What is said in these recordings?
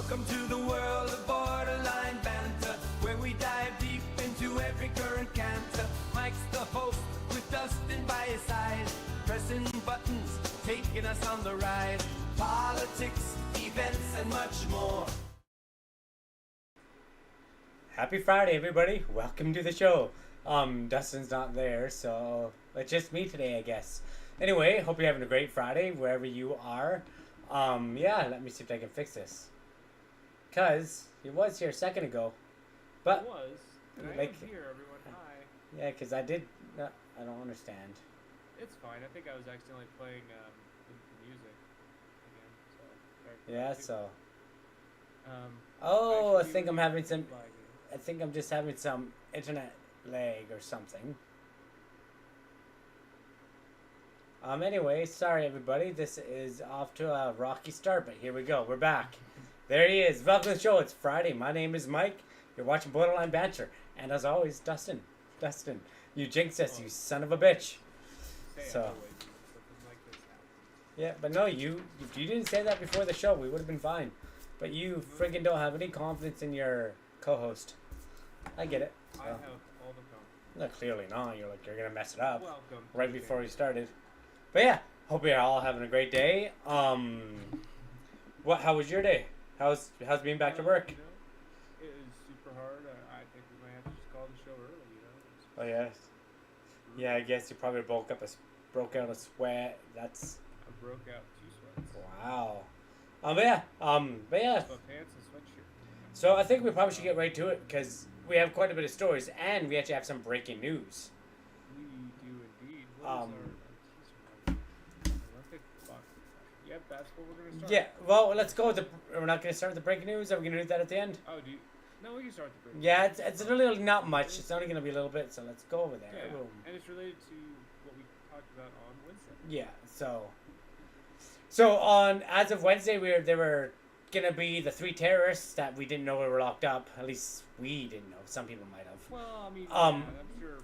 Welcome to the world of borderline banter, where we dive deep into every current canter. Mike's the host with Dustin by his side, pressing buttons, taking us on the ride. Politics, events, and much more. Happy Friday, everybody. Welcome to the show. Dustin's not there, so it's just me today, I guess. Anyway, hope you're having a great Friday, wherever you are. Yeah, let me see if I can fix this. Because he was here a second ago. But, it was. And I am here, everyone. Hi. Yeah, because I did... I don't understand. It's fine. I think I was accidentally playing the music again. So, yeah, so... I think I'm having some... I think I'm just having some internet lag or something. Anyway, sorry everybody. This is off to a rocky start, but here we go. We're back. There he is. Welcome to the show. It's Friday. My name is Mike. You're watching Borderline Banter. And as always, Dustin. Dustin, you jinxed us, you son of a bitch. So, yeah, but no, if you didn't say that before the show, we would have been fine. But you friggin' don't have any confidence in your co-host. I get it. So. I have all the confidence. No, clearly not. You're gonna mess it up. Welcome. Right before we started. But yeah, hope you're all having a great day. How was your day? How's being back to work? You know, it was super hard. I think we might have to just call the show early. You know. Oh yes. Yeah, I guess you probably broke out a sweat. That's. I broke out 2 sweats. Wow. But yeah. Pants and sweatshirt. So I think we probably should get right to it because we have quite a bit of stories and we actually have some breaking news. We do indeed. What is our teaser? Yeah, that's what we're gonna start. Yeah. Well, let's go with the. We're not gonna start with the breaking news. Are we gonna do that at the end? Oh, do you? No, we can start the breaking. Yeah, it's really not much. It's only gonna be a little bit, so let's go over there. Yeah, Boom. and it's related to what we talked about on Wednesday. Yeah. So on as of Wednesday, there were gonna be the 3 terrorists that we didn't know were locked up. At least we didn't know. Some people might have. Well, I mean, I'm sure.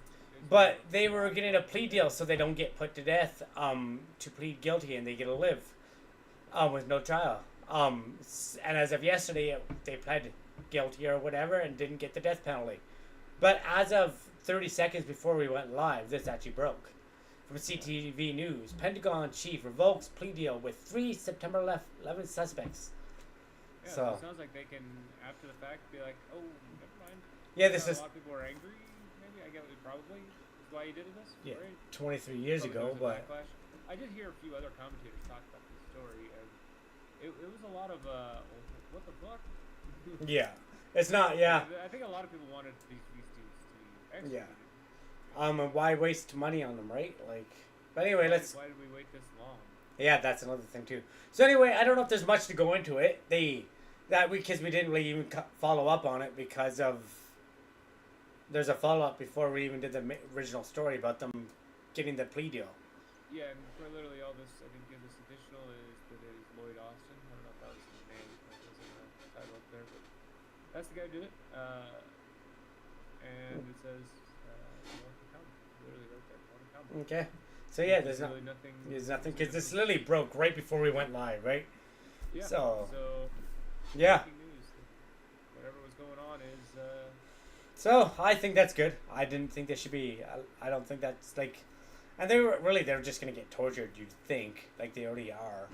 But they were getting a plea deal, so they don't get put to death. To plead guilty, and they get to live. With no trial. And as of yesterday, they pled guilty or whatever and didn't get the death penalty. But as of 30 seconds before we went live, this actually broke. From CTV News, Pentagon chief revokes plea deal with 3 September 11th suspects. Yeah, so it sounds like they can, after the fact, be like, oh, never mind. Yeah, this is... A lot of people are angry, maybe. I get it, probably. Is why you did this? Yeah, right? 23 years probably ago, but... Backlash. I did hear a few other commentators talk about this story, and it was a lot of, what the fuck? Yeah. It's not, yeah. I think a lot of people wanted these dudes to be executed. Yeah. Why waste money on them, right? Like, but anyway, let's... Why did we wait this long? Yeah, that's another thing, too. So anyway, I don't know if there's much to go into it. Because we didn't really even follow up on it because of... There's a follow-up before we even did the original story about them getting the plea deal. Yeah, and for literally all this, I think this additional is that it is Lloyd Austin. I don't know if that was his name. That was in the title up there, but that's the guy who did it. And it says, more to come. Literally right there, more to come. Okay. So yeah, there's really nothing. There's nothing, because this literally broke right before we went live, right? Yeah. So yeah. Yeah. News. Whatever was going on is. So I think that's good. I didn't think there should be. I don't think that's like. And they were just gonna get tortured. You'd think, like they already are,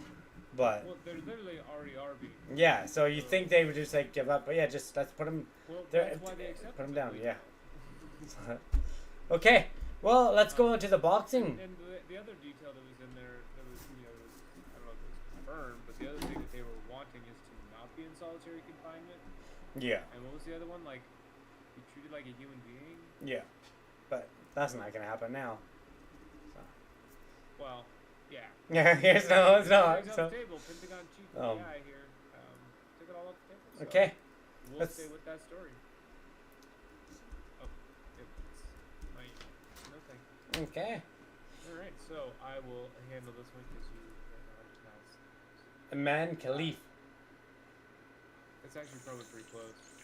but. Well, they literally already are being. Yeah, so you think they would just like give up, but yeah, just let's put them. Well, there, that's why they accepted. Put them down, yeah. Okay, well let's go into the boxing. And the other detail that was in there, that was I don't know if it was confirmed, but the other thing that they were wanting is to not be in solitary confinement. Yeah. And what was the other one? Like, be treated like a human being. Yeah, but that's not gonna happen now. Well, yeah. Yeah, it's not. So, table, Pentagon chief of the AI here. Took it all off the table. So okay. We'll stay with that story. Oh, no thank you. Okay. All right, so I will handle this one because you don't know how to pronounce it. Iman Khalif. It's actually probably pretty close.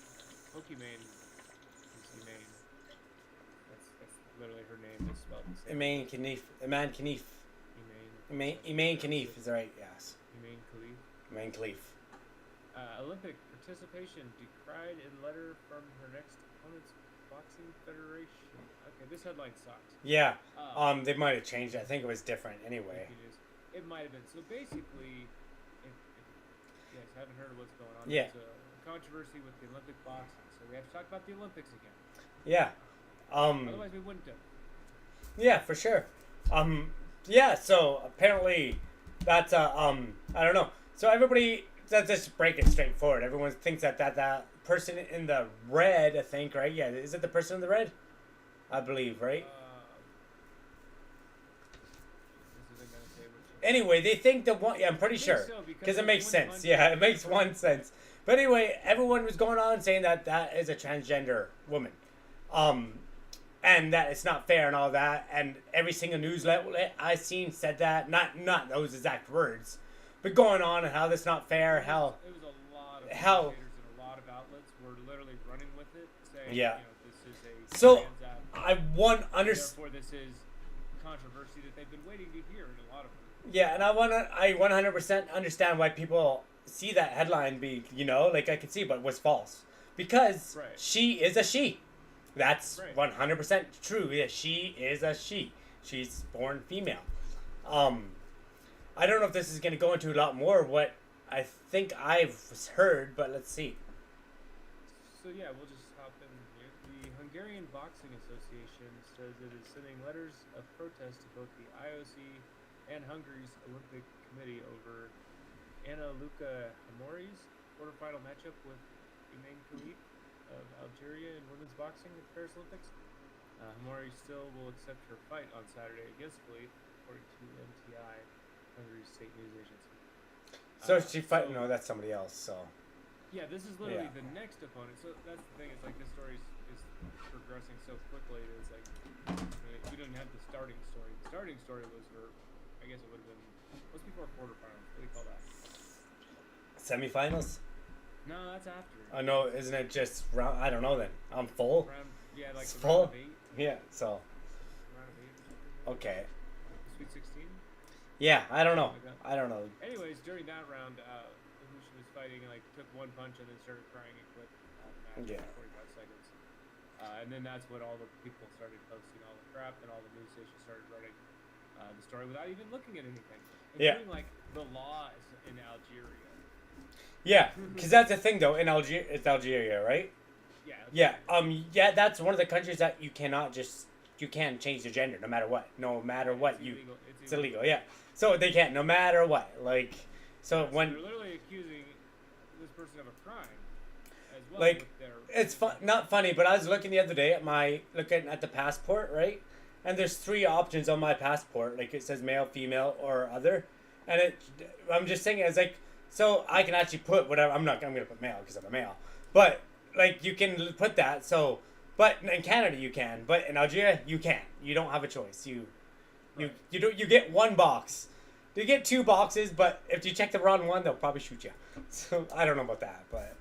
Pokimane is Humane. That's literally her name. Is spelled the same. Iman Khalif. Iman Khalif. Iman Khalif is right, yes. Humane Khalif. Iman Khalif. Olympic participation decried in letter from her next opponent's boxing federation. Okay, this headline sucks. Yeah. They might have changed it. I think it was different anyway. It might have been. So basically, if you guys haven't heard of what's going on, Yeah. there's a controversy with the Olympic boxing. So we have to talk about the Olympics again. Yeah. Otherwise, we wouldn't have. Yeah, for sure. Yeah. So apparently, that's I don't know. So everybody, let's just break it straightforward. Everyone thinks that person in the red, I think, right? Yeah. Is it the person in the red? I believe, right? This isn't gonna say which. Anyway, they think the one. Yeah, I'm pretty sure So, because it there's makes one sense. punch Yeah, and it makes one sense. But anyway, everyone was going on saying that is a transgender woman, and that it's not fair and all that. And every single news outlet I seen said that. Not those exact words, but going on and how that's not fair. How It was a lot of how- commentators and a lot of outlets were literally running with it, saying, Yeah. you know, this is a So, trans act, I therefore this is controversy that they've been waiting to hear in a lot of them. Yeah, and I 100% understand why people see that headline be, like I could see, but was false. Because Right. she is a she. That's Right. 100% true. Yeah, she is a she. She's born female. I don't know if this is going to go into a lot more what I think I've heard, but let's see. So yeah, we'll just hop in here. The Hungarian Boxing Association says it is sending letters of protest to both the IOC and Hungary's Olympic Committee over Anna Luca Hamori's quarterfinal matchup with Imane Khalid of Algeria in women's boxing at the Paris Olympics. Hamori still will accept her fight on Saturday against Khalid, according to MTI, Hungary's state news agency. So she fight? No, that's somebody else. So Yeah, this is literally Yeah. the next opponent. So that's the thing. It's like this story is progressing so quickly. That it's like we didn't have the starting story. The starting story was her. I guess it would have been. What's before quarterfinals? What do you call that? semifinals? No, that's after. Oh no, isn't it just round? I don't know. Then I'm full. Round, yeah, like It's the full? round of 8. Yeah. So Round of 8 or something. okay. The Sweet 16. Yeah, I don't know. Something like that. I don't know. Anyways, during that round, who she was fighting, like took one punch and then started crying and quit the match Yeah. after 45 seconds. And then that's when all the people started posting all the crap, and all the news stations started running the story without even looking at anything, Yeah. including like the laws in Algeria. Yeah, because that's the thing though. In it's Algeria, right? Yeah. Yeah. Yeah, that's one of the countries that you can't change the gender no matter what. No matter what It's you. illegal. It's illegal. Yeah. So they can't no matter what. Like, so So when they're literally accusing this person of a crime as well. Like, with their, it's not funny, but I was looking the other day looking at the passport, right? And there's 3 options on my passport. Like it says male, female, or other. And I'm just saying, it's like, so I can actually put whatever. I'm gonna put male because I'm a male. But like you can put that. So, but in Canada you can, but in Algeria you can't. You don't have a choice. Right. You get 1 box. You get 2 boxes, but if you check the wrong one, they'll probably shoot you. So I don't know about that, but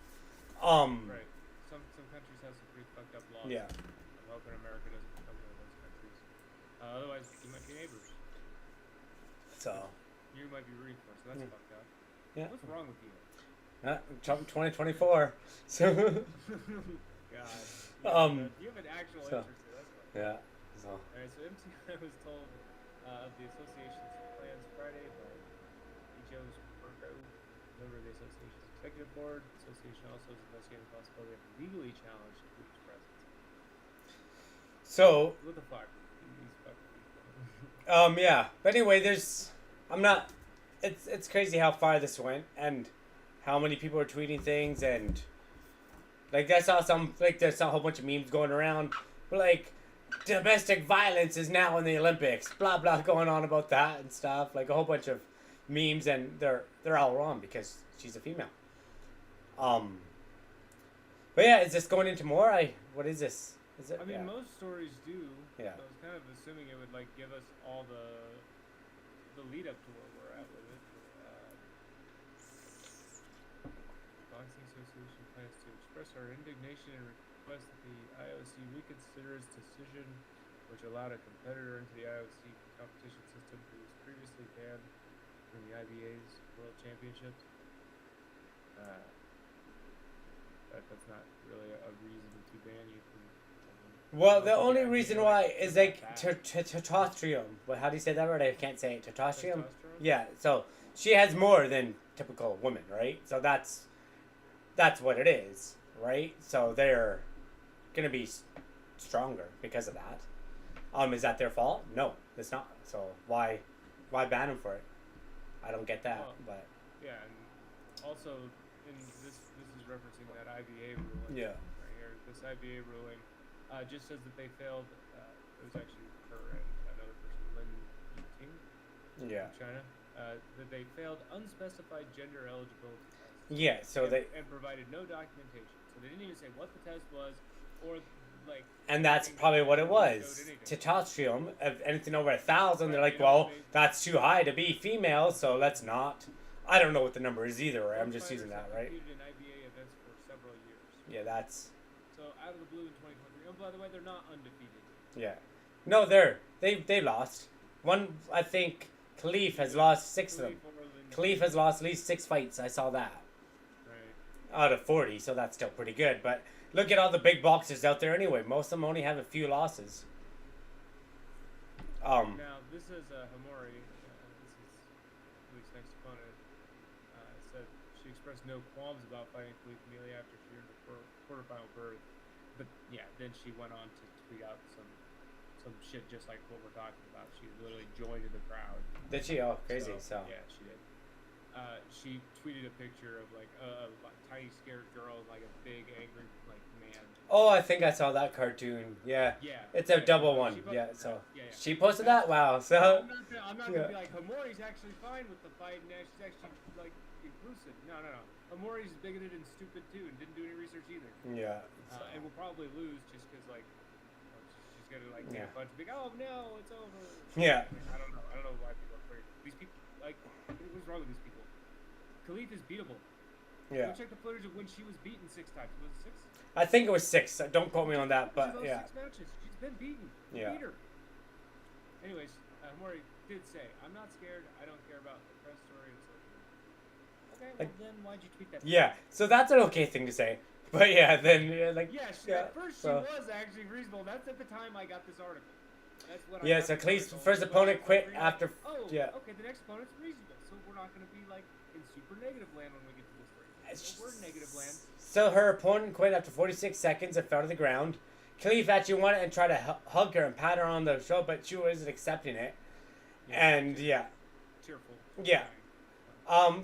Right. Some countries have some pretty fucked up laws. yeah. I'm hoping America doesn't become one of those countries. Otherwise, we might be neighbors. So You might be rooting for, so that's fucked up. yeah. What's wrong with you? Trump 2024. So God. You have an actual so- interest in that's fine. yeah. So Alright, so MTI was told of the association's plans Friday by Ejos Perko, member of the association's executive board. The association also is investigating the possibility of legally challenging Putin's presence. so What the fuck? These fucking people. yeah. But anyway, it's crazy how far this went and how many people are tweeting things and like there's a whole bunch of memes going around. But like domestic violence is now in the Olympics, blah blah going on about that and stuff. Like a whole bunch of memes and they're all wrong because she's a female. But yeah, is this going into more? What is this? Is it? I mean, yeah. most stories do. Yeah. So I was kind of assuming it would like give us all the lead up to where we're at with it. Boxing Association plans to express our indignation and request that the IOC reconsider its decision, which allowed a competitor into the IOC competition system who was previously banned from the IBA's World Championships. that's not really a reason to ban you from. Well, the Also, only idea, reason why is like bad. testosterone. Well, how do you say that word? I can't say it. Testosterone. Testosterone? Yeah. So she has more than typical women, right? So that's what it is, right? So they're gonna be stronger because of that. Is that their fault? No, it's not. So why ban them for it? I don't get that. Well, But yeah, and also in this is referencing that IBA ruling. yeah, Right here, this IBA ruling just says that they failed. It was actually her and another person, Lin Yiting, yeah, from China. That they failed unspecified gender eligibility tests. yeah. So they and provided no documentation. So they didn't even say what the test was, or like. and that's anything probably that what it showed was. anything. Testosterone, of anything over 1,000, they're Right, like, they don't well, make- that's too high to be female, so let's not. I don't know what the number is either, right? I'm Sports just using fighters that, have right? competed in IBA events for several years. Yeah, that's So out of the blue in 2023. Oh, by the way, they're not undefeated. yeah. No, they lost. One, I think Khalif has lost 6 of them. Khalif has lost at least 6 fights. I saw that Right. out of 40, so that's still pretty good. But look at all the big boxers out there anyway. Most of them only have a few losses. Now this is Hamori. This is Khalif's next opponent. Said she expressed no qualms about fighting Khalif immediately after she earned her quarterfinal berth. But yeah, then she went on to tweet out some shit just like what we're talking about. She literally joined in the crowd. Did she? Oh, crazy. So yeah, she did. She tweeted a picture of like a tiny scared girl and like a big angry like man. oh, I think I saw that cartoon. Yeah. Yeah. It's a yeah, double she one. posted Yeah. that. So Yeah. she posted that. Wow. So I'm not yeah. gonna be like Hamori's actually fine with the fight and she's actually like inclusive. No. Hamori's bigoted and stupid too and didn't do any research either. yeah. So, And will probably lose just because like she's gonna like take Yeah. a punch and be like, oh no, it's over. Yeah. I don't know why people are afraid. These people like what's wrong with these people? Khalif is beatable. yeah. Go check the footage of when she was beaten 6 times. Was it 6? I think it was 6. Don't quote me on that, She's but lost yeah. 6 matches. She's been beaten. Yeah. Beat her. Anyways, Hamori did say, I'm not scared. I don't care about the press story and so forth. Okay, well then why'd you tweet that? Yeah. So that's an okay thing to say. But yeah, then like Yeah, yeah, at first so- she was actually reasonable. That's at the time I got this article. That's when Yeah, I got so this Khalif's article. first But opponent I was quit like, after- Oh, yeah. okay, the next opponent's reasonable. So we're not going to be like in super negative land when we get to this race. So we're in negative land. So her opponent quit after 46 seconds and fell to the ground. Khalif actually went and tried to hug her and pat her on the shoulder, but she wasn't accepting it. And yeah, Cheerful. Yeah.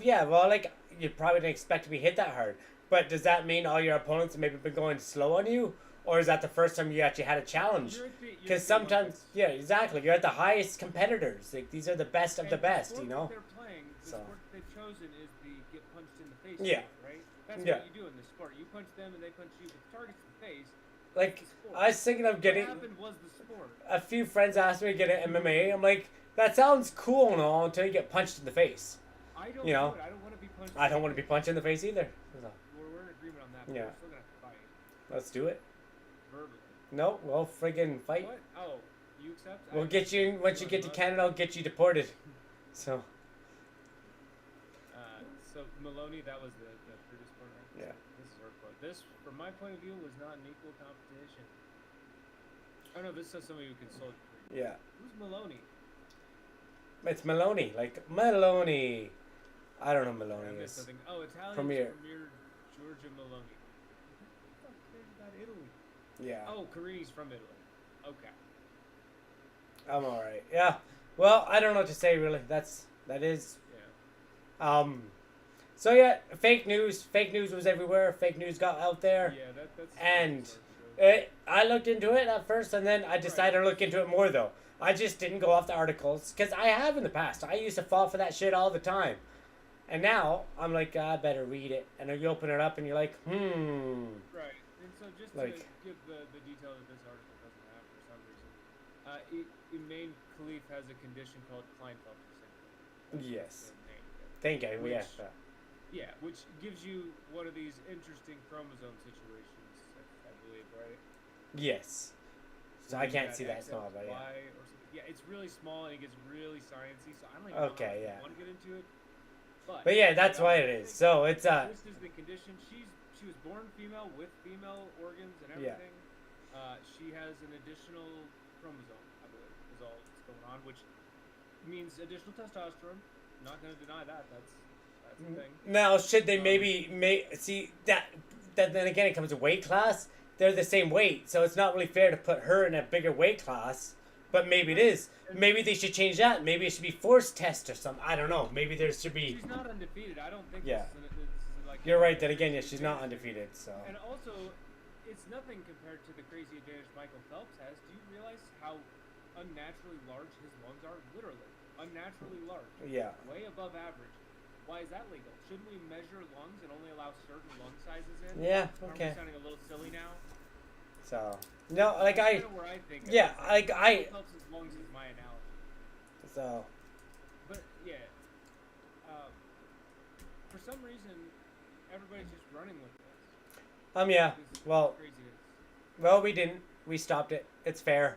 Yeah, well, like, you probably didn't expect to be hit that hard. But does that mean all your opponents have maybe been going slow on you? Or is that the first time you actually had a challenge? You're at the Because sometimes, yeah, exactly. You're at the highest competitors. Like, these are the best of the best, you know? They're playing, the So. sport they've chosen is the get punched in the face Yeah. sport, right? That's Yeah. what you do in this sport. You punch them and they punch you, but the target's the face. Like, It's the sport. I was thinking of getting... What happened was the sport. A few friends asked me to get an MMA. I'm like, that sounds cool and all until you get punched in the face. I don't You know, do it. I don't want to be punched. I don't want to be punched in the face either. So, We're in agreement on that. But Yeah. We're still gonna have to fight let's do it. verbally. No, we'll friggin' fight. What? Oh, you accept? We'll get you, once you get to Canada, I'll get you deported. So, So Maloney, that was the previous point, right? Yeah. This is her quote. This, from my point of view, was not an equal competition. Oh no, this says somebody who consulted. yeah. Who's Maloney? It's Maloney. Like, Maloney. I don't know who I Maloney missed is. something. Oh, Italian Premier. Premier Giorgia Maloney. Who the fuck cares about Italy? Yeah. Oh, Carini's from Italy. Okay. I'm alright. Yeah. Well, I don't know what to say, really. That is... Yeah. So, yeah, fake news. Fake news was everywhere. Fake news got out there. Yeah, that's. And that's hard to do. I looked into it at first, and then I decided to look into it more, though. I just didn't go off the articles, because I have in the past. I used to fall for that shit all the time. And now, I'm like, I better read it. And then you open it up, and you're like, Right. And so just Like- to give the detail that this article doesn't have for some reason, Imane Khalif has a condition called Klinefelter syndrome. Yes. The name of it. Thank you. Yeah. Yeah, which gives you one of these interesting chromosome situations, I believe, right? Yes. So Where I you can't got see that X, small, but Y, yeah. or something. Yeah, it's really small and it gets really sciencey, so I don't even Okay, know yeah. if I want to get into it. But But yeah, that's why it is. So it's this is the condition. She's she was born female with female organs and Yeah. everything. She has an additional chromosome, I believe, is all that's going on, which means additional testosterone. Not going to deny that. That's a thing. Now, should they maybe see that? Then again, it comes to weight class. They're the same weight, so it's not really fair to put her in a bigger weight class. But maybe it is. Maybe they should change that. Maybe it should be forced test or something. I don't know. Maybe there should be. She's not undefeated. I don't think. Yeah. This is like. You're right. That again, yeah, she's not undefeated. So. And also, it's nothing compared to the crazy advantage Michael Phelps has. Do you realize how unnaturally large his lungs are? Literally, unnaturally large. Yeah. Way above average. Why is that legal? Shouldn't we measure lungs and only allow certain lung sizes in? Yeah. Aren't Okay. we sounding a little silly now? So no, like That's kind of where I think. Yeah, like I. Phelps' lungs is my analogy. So. But yeah, for some reason, everybody's just running with this. Yeah. This is Well. craziness. Well, we didn't. We stopped it. It's fair.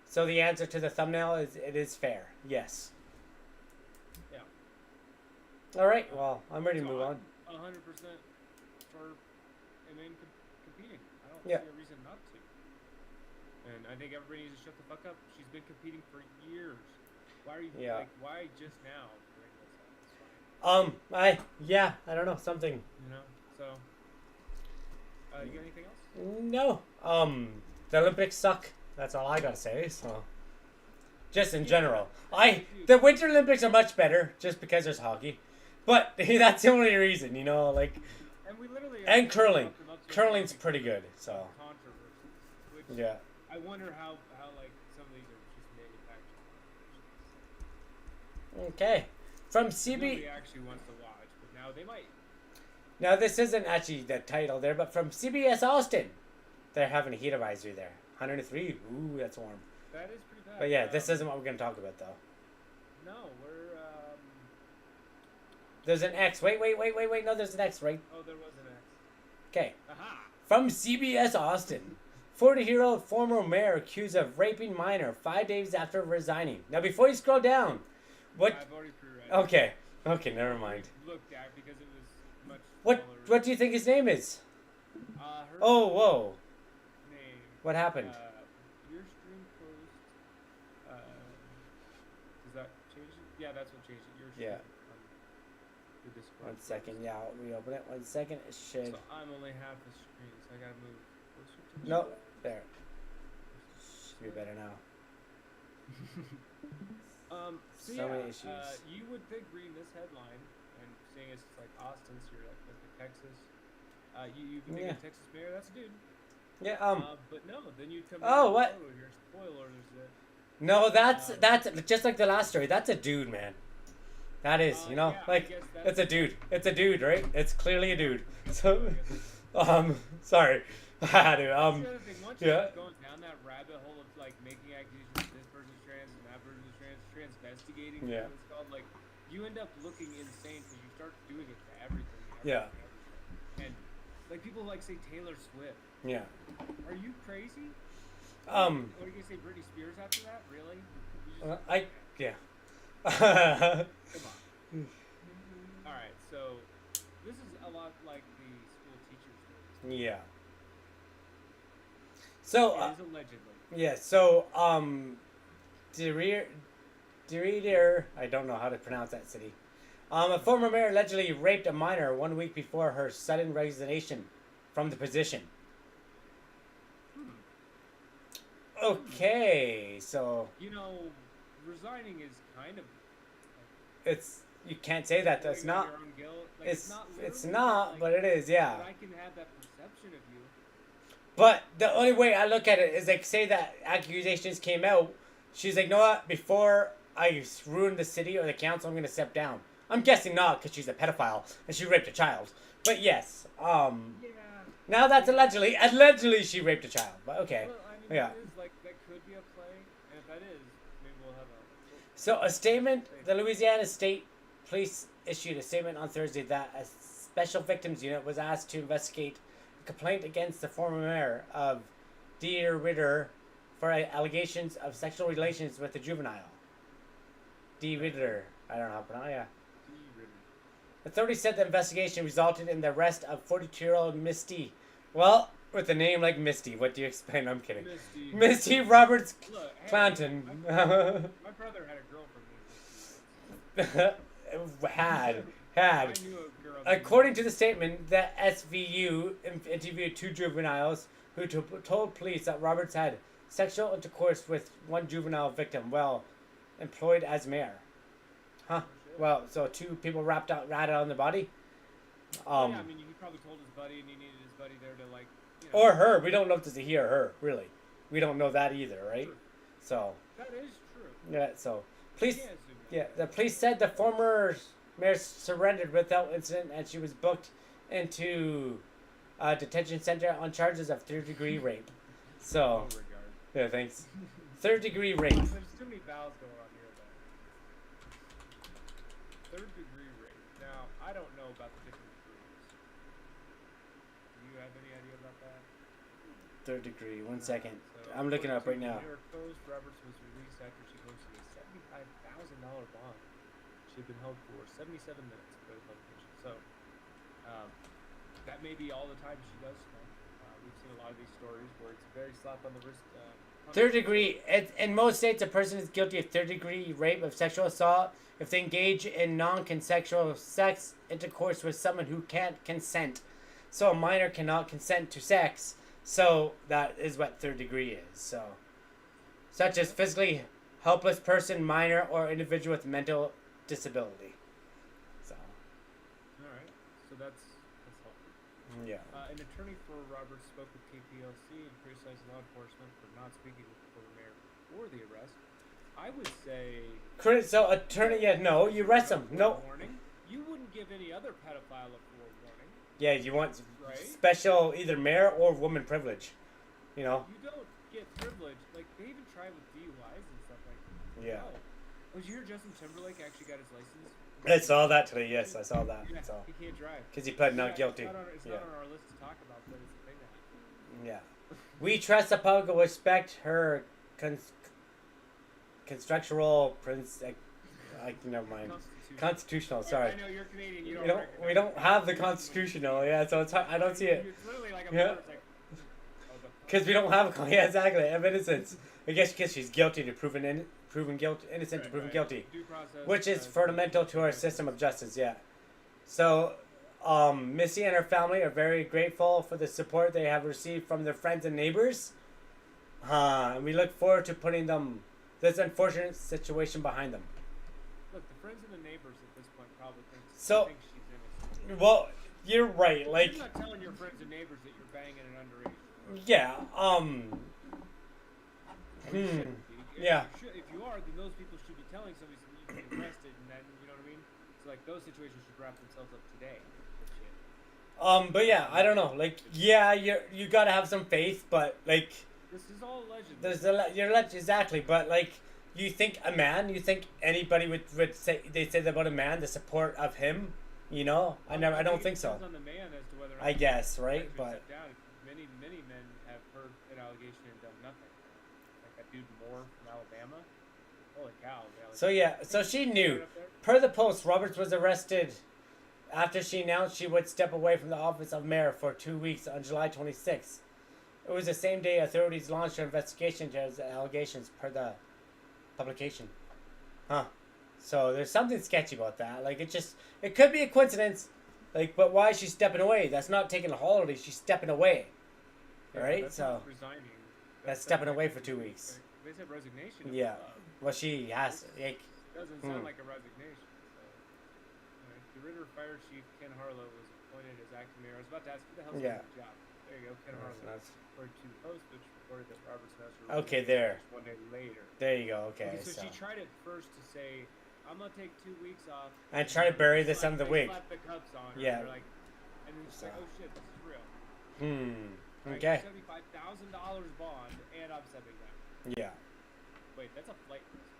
So the answer to the thumbnail is it is fair. Yes. Yeah. All right. Well, I'm ready to So move on. 100% for women competing. I don't Yeah. see a reason not to. And I think everybody needs to shut the fuck up. She's been competing for years. Why are you Yeah. like? Why just now? Bring this up? It's fine. I don't know, something. You know. So. You got anything else? No. The Olympics suck. That's all I gotta say. So. Just in general, the Winter Olympics are much better just because there's hockey, but that's the only reason, you know, like. And we literally. And curling. Curling's pretty good. So. Controversies. Which Yeah. I wonder how like some of these are just manufactured. Okay. From Nobody CB. actually wants to watch, but now they might. Now this isn't actually the title there, but from CBS Austin, they're having a heat advisory there. 103. Ooh, that's warm. That is pretty bad. But yeah, this isn't what we're gonna talk about though. No, we're. There's an X. Wait. No, there's an X, right? Oh, there was an X. Okay. Aha! From CBS Austin, 40-year-old former mayor accused of raping minor 5 days after resigning. Now, before you scroll down, what? I've already pre-read. Okay, never mind. Looked at because it was much. What smaller. do you think his name is? Her Oh, whoa. name. What happened? Your stream closed. Does that change it? Yeah, that's what changed it. Your stream. Yeah. The Discord. 1 second. Yeah, I'll reopen it. 1 second. It should. So I'm only half the screen, so I gotta move closer to the No, there. Should be better now. So So yeah, many issues. you would think reading this headline and seeing it's like Austin, so you're like Texas. You would think Yeah. a Texas mayor, that's a dude. Yeah. But no, then you'd come. Oh, in what? And, here's spoilers. No, that's just like the last story. That's a dude, man. That is, you know, yeah, I like guess that's- it's a dude. It's a dude, right? It's clearly a dude. So, I guess sorry. I had to. That's the other thing. Once you yeah. keep going down that rabbit hole of like making accusations, this person's trans and that person's transvestigating, Yeah. what it's called, like you end up looking insane because you start doing it to everything. Yeah. And like people like say Taylor Swift. Yeah. Are you crazy? What are you gonna say, Britney Spears after that? Really? You just- Yeah. Come on. All right, so this is a lot like the school teachers. Yeah. So, It is allegedly. yeah. So, Derrida, I don't know how to pronounce that city. A former mayor allegedly raped a minor 1 week before her sudden resignation from the position. Okay, so You know, resigning is kind of. it's you can't say that. That's going on not. your own guilt. Like, It's literally, not, like, but it is. Yeah. But I can have that perception of you. But the only way I look at it is like, say that accusations came out, she's like, know what? Before I ruin the city or the council, I'm gonna step down. I'm guessing not, because she's a pedophile and she raped a child. But yes, Yeah. now that's allegedly she raped a child. But okay, Well, I mean, yeah. it is like that could be a play, and if that is, maybe we'll have a. So a statement, the Louisiana State Police issued a statement on Thursday that a special victims unit was asked to investigate a complaint against the former mayor of Ritter for allegations of sexual relations with a juvenile. Ritter, I don't know how to pronounce it. Authorities said the investigation resulted in the arrest of 42-year-old Misty. Well, with a name like Misty, what do you expect? I'm kidding. Misty Roberts Look, hey, Clanton. my brother had a girl from Misty. had. I knew a girl. According to the statement, the SVU interviewed 2 juveniles who told police that Roberts had sexual intercourse with one juvenile victim while employed as mayor. Huh. Well, so 2 people ratted on the body? Yeah, I mean, he probably told his buddy and he needed his buddy there to, like, you know. Or her. We don't know if it's a he or her, really. We don't know that either, right? True. So. That is true. Yeah, so. Police. Yeah, Yeah, the police said the former mayor surrendered without incident and she was booked into a detention center on charges of 3rd-degree rape. So. No regard. Yeah, thanks. 3rd-degree rape. There's too many vowels going on here, though. 3rd-degree rape. Now, I don't know about the different degrees. Do you have any idea about that? 3rd degree. 1 second. So, I'm looking it up right now. New York Post, Roberts was released after she posted a $75,000 bond. She had been held for 77 minutes for the publication. So, that may be all the time she does spend. We've seen a lot of these stories where it's a very slap on the wrist. 3rd degree. In most states, a person is guilty of 3rd-degree rape of sexual assault if they engage in non-consensual sex intercourse with someone who can't consent. So a minor cannot consent to sex. So that is what 3rd degree is. So, such as physically helpless person, minor, or individual with mental disability. So. All right. So that's helpful. Yeah. An attorney for Roberts spoke with KPLC and criticized law enforcement for not speaking with the former mayor before the arrest. I would say. So attorney, yeah, no, you arrest him. No. Warning. You wouldn't give any other pedophile a forewarning. Yeah, you want right? special either mayor or woman privilege. You know. You don't get privilege. Like they even try with DUIs and stuff like that. Yeah. No. Oh, did you hear Justin Timberlake actually got his license? I saw that today. Yes, I saw that. Yeah, So. he can't drive. Because he pled not guilty. It's not on our list to talk about, but it's a thing that happened. Yeah. We trust the public will respect her constructural prince. Never mind. Constitutional. Sorry. I know you're Canadian. You We don't. We don't have the constitutional. Yeah. So it's hard, I don't see it. It's literally like a Yeah. it's like, Because we don't have. Yeah. Exactly. Of innocence. I guess because she's guilty to proven innocent to proven guilty. Due process, Which is fundamental to our system of justice, yeah. So, Missy and her family are very grateful for the support they have received from their friends and neighbors. And we look forward to putting this unfortunate situation behind them. Look, the friends and the neighbors at this point probably think she's innocent. Well, you're right, like... You're not telling your friends and neighbors that you're banging an underage. Yeah, yeah. If you are, then those people should be telling somebody so that you can be arrested, and then, you know what I mean? So, like, those situations should wrap themselves up today. But yeah, I don't know. Like, yeah, you gotta have some faith, but, like... This is all alleged. You're alleged, exactly, but, like, you think anybody would say, they say that about a man, the support of him, you know? I don't think so. It depends on the man as to whether or not I guess, right? But... Many men have heard an allegation and done nothing. Like that dude Moore from Alabama. Holy cow. So yeah, so she knew. Per the Post, Roberts was arrested after she announced she would step away from the office of mayor for 2 weeks on July 26th. It was the same day authorities launched an investigation into the allegations per the publication. Huh. So there's something sketchy about that. Like it could be a coincidence. Like, but why is she stepping away? That's not taking a holiday. She's stepping away. Yeah, right? That's So resigning. that's stepping away for 2 weeks. They said resignation. Yeah. Well, she has. Like, doesn't sound like a resignation. So, the Ritter Fire Chief Ken Harlow was appointed as acting mayor. I was about to ask who the hell's doing the job. There you go, Ken Harlow. According to the Post, which reported that Roberts Master. Okay, there. 1 day later. There you go. Okay. So she tried at first to say, "I'm gonna take 2 weeks off." And try to bury this under the wig. Slap the cups on her. Yeah. And then she's like, "Oh shit, this is real." Okay. $75,000 bond, and I'm stepping down. Yeah. Wait, that's a flight risk.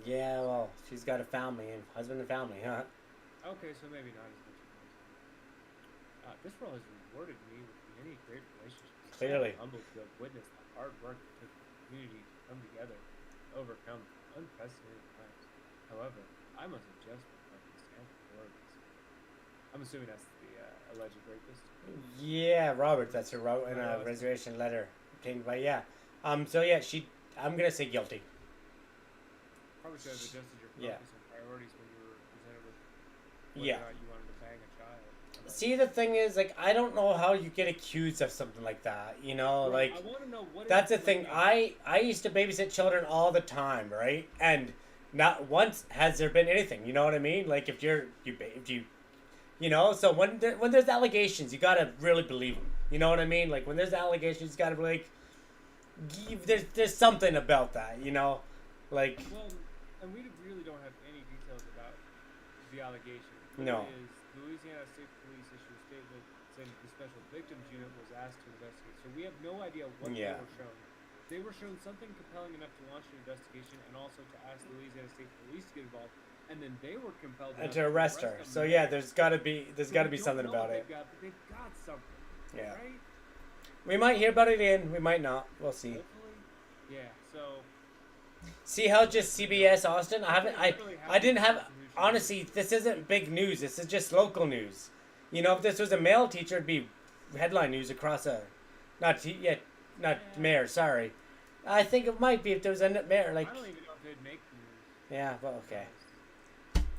Yeah, well, she's got a family, and husband and family, huh? Okay, so maybe not as much as this role has rewarded me with many great relationships. Clearly. I'm humbled to have witnessed the hard work that took the community to come together to overcome unprecedented times. However, I must adjust my focus and priorities. I'm assuming that's the alleged rapist. Yeah, Robert. That's her wrote in Oh, a that's- reservation letter. But yeah. So yeah, I'm gonna say guilty. Probably should have adjusted your focus Yeah. and priorities when you were presented with whether Yeah. or not you wanted to bang a child. See, the thing is, like, I don't know how you get accused of something like that. You know, Right, like I want to know what. that's the is, thing. like, I used to babysit children all the time, right? And not once has there been anything. You know what I mean? Like if you know. So when there's allegations, you gotta really believe them. You know what I mean? Like when there's allegations, you gotta be like, there's something about that. You know, like Well, and we really don't have any details about the allegation. What No. it is, Louisiana State Police issued a statement saying the Special Victims Unit was asked to investigate. So we have no idea what Yeah. they were shown. They were shown something compelling enough to launch an investigation and also to ask Louisiana State Police to get involved. And then they were compelled and enough to arrest her. them. So yeah, there's gotta be So we something don't know about what it. they've got something. Yeah. Right? We might hear about it again. We might not. We'll see. Hopefully. Yeah. So. See how just CBS Austin? I didn't have. News Honestly, this isn't big news. This is just local news. You know, if this was a male teacher, it'd be headline news across a, not mayor. Sorry, I think it might be if there was a mayor. Like, I don't even know if they'd make the news. yeah, well, okay.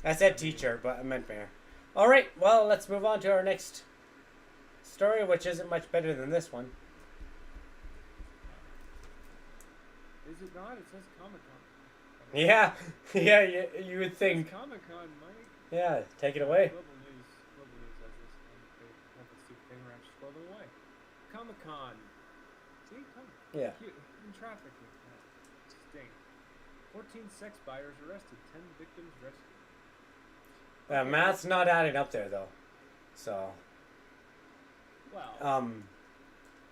I said teacher, but I meant mayor. All right, well, let's move on to our next story, which isn't much better than this one. Is it not? It says Comic Con. Yeah, yeah, you would think. Comic Con, Mike. Yeah, take it away. Global News has this. They have this stupid thing where I'm just scrolling away. Comic Con. See, Yeah. Cute. In trafficking. Stink. 14 sex buyers arrested. 10 victims rescued. Math's not adding up there though, so. Well,